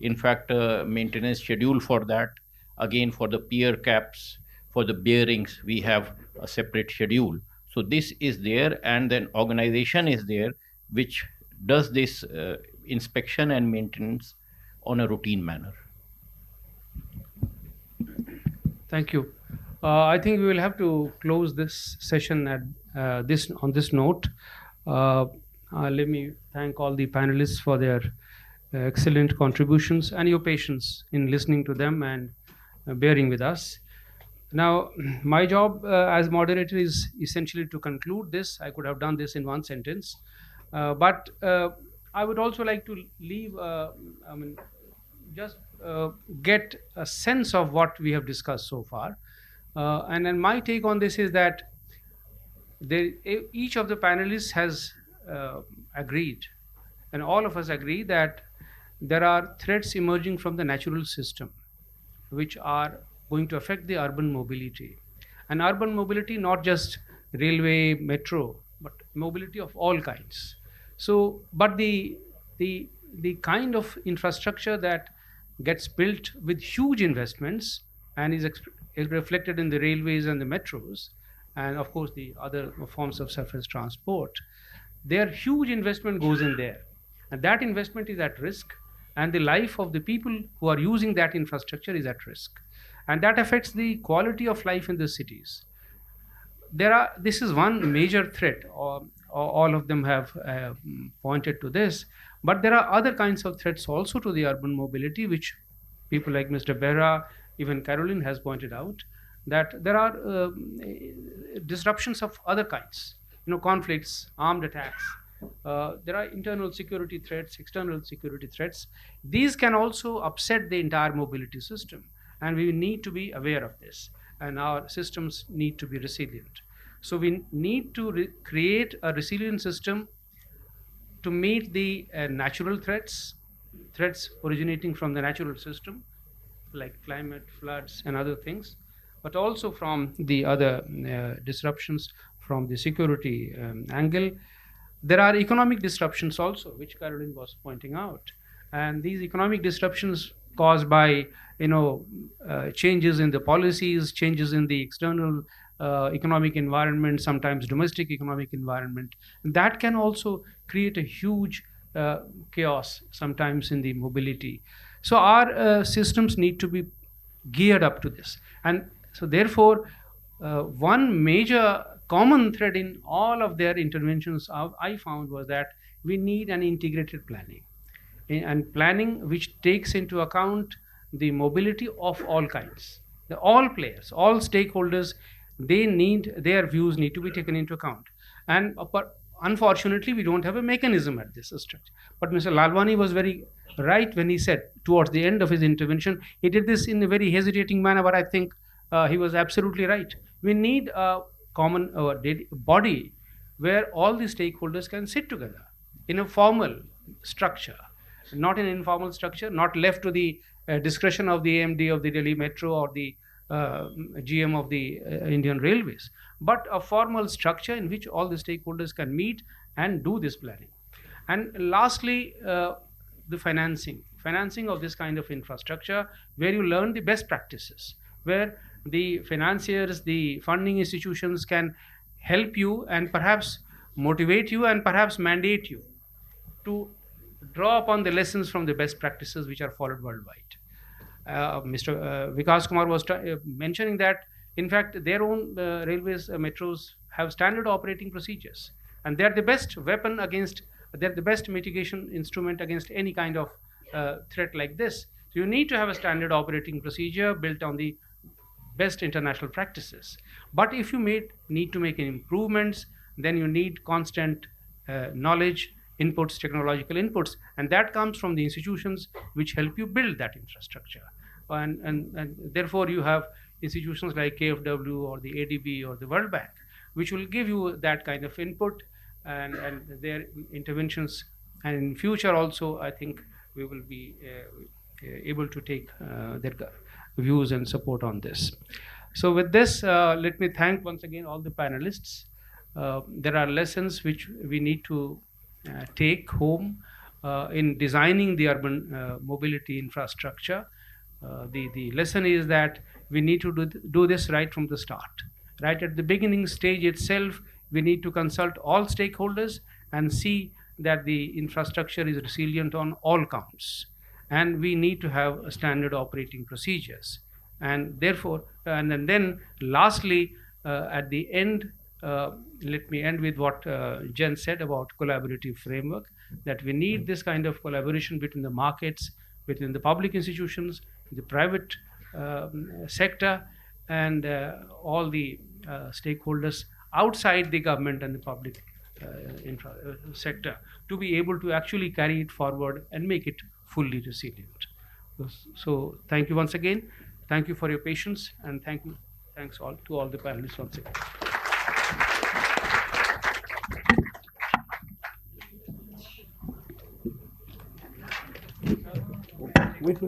in fact, maintenance schedule for that. Again, for the pier caps, for the bearings, we have a separate schedule. So this is there, and then organization is there which does this inspection and maintenance on a routine manner. Thank you. I think we will have to close this session at on this note. Let me thank all the panelists for their excellent contributions and your patience in listening to them and bearing with us. Now, my job as moderator is essentially to conclude this. I could have done this in one sentence, but I would also like to leave, get a sense of what we have discussed so far. And then my take on this is that each of the panelists has agreed, and all of us agree, that there are threats emerging from the natural system which are going to affect the urban mobility. And urban mobility, not just railway, metro, but mobility of all kinds. So, but the kind of infrastructure that gets built with huge investments and is reflected in the railways and the metros, and of course the other forms of surface transport, their huge investment goes in there. And that investment is at risk, and the life of the people who are using that infrastructure is at risk. And that affects the quality of life in the cities. This is one major threat, or all of them have pointed to this, but there are other kinds of threats also to the urban mobility, which people like Mr. Behra, even Caroline has pointed out, that there are disruptions of other kinds, conflicts, armed attacks. There are internal security threats, external security threats. These can also upset the entire mobility system, and we need to be aware of this, and our systems need to be resilient. So we need to create a resilient system to meet the natural threats originating from the natural system, like climate, floods, and other things, but also from the other disruptions from the security angle. There are economic disruptions also, which Caroline was pointing out, and these economic disruptions caused by changes in the policies, changes in the external economic environment, sometimes domestic economic environment, that can also create a huge chaos sometimes in the mobility. So our systems need to be geared up to this, and so therefore one major common thread in all of their interventions I found was that we need an integrated planning, and planning which takes into account the mobility of all kinds, all players, all stakeholders. Their views need to be taken into account, and unfortunately we don't have a mechanism at this structure. But Mr. Lalwani was very right when he said towards the end of his intervention, he did this in a very hesitating manner, but I think he was absolutely right. We need a common body where all the stakeholders can sit together in a formal structure, not in an informal structure, not left to the discretion of the AMD of the Delhi Metro or the GM of the Indian Railways, but a formal structure in which all the stakeholders can meet and do this planning. And lastly, the financing of this kind of infrastructure, where you learn the best practices, where the financiers, the funding institutions can help you and perhaps motivate you and perhaps mandate you to draw upon the lessons from the best practices which are followed worldwide. Mr. Vikas Kumar was mentioning that, in fact, their own railways, metros have standard operating procedures, and they're the best weapon against, they're the best mitigation instrument against any kind of threat like this. So you need to have a standard operating procedure built on the best international practices. But if you need to make improvements, then you need constant knowledge inputs, technological inputs, and that comes from the institutions which help you build that infrastructure. And therefore you have institutions like KFW or the ADB or the World Bank, which will give you that kind of input and their interventions. And in future also, I think we will be able to take their views and support on this. So with this, let me thank once again all the panelists. There are lessons which we need to take home in designing the urban mobility infrastructure. The lesson is that we need to do this right from the start. Right at the beginning stage itself, we need to consult all stakeholders and see that the infrastructure is resilient on all counts. And we need to have a standard operating procedures. And therefore, and then lastly, at the end, let me end with what Jen said about collaborative framework, that we need this kind of collaboration between the markets, between the public institutions, the private sector, and all the stakeholders outside the government and the public sector, to be able to actually carry it forward and make it fully resilient. So thank you once again. Thank you for your patience, and thanks all to all the panelists once again. Wait.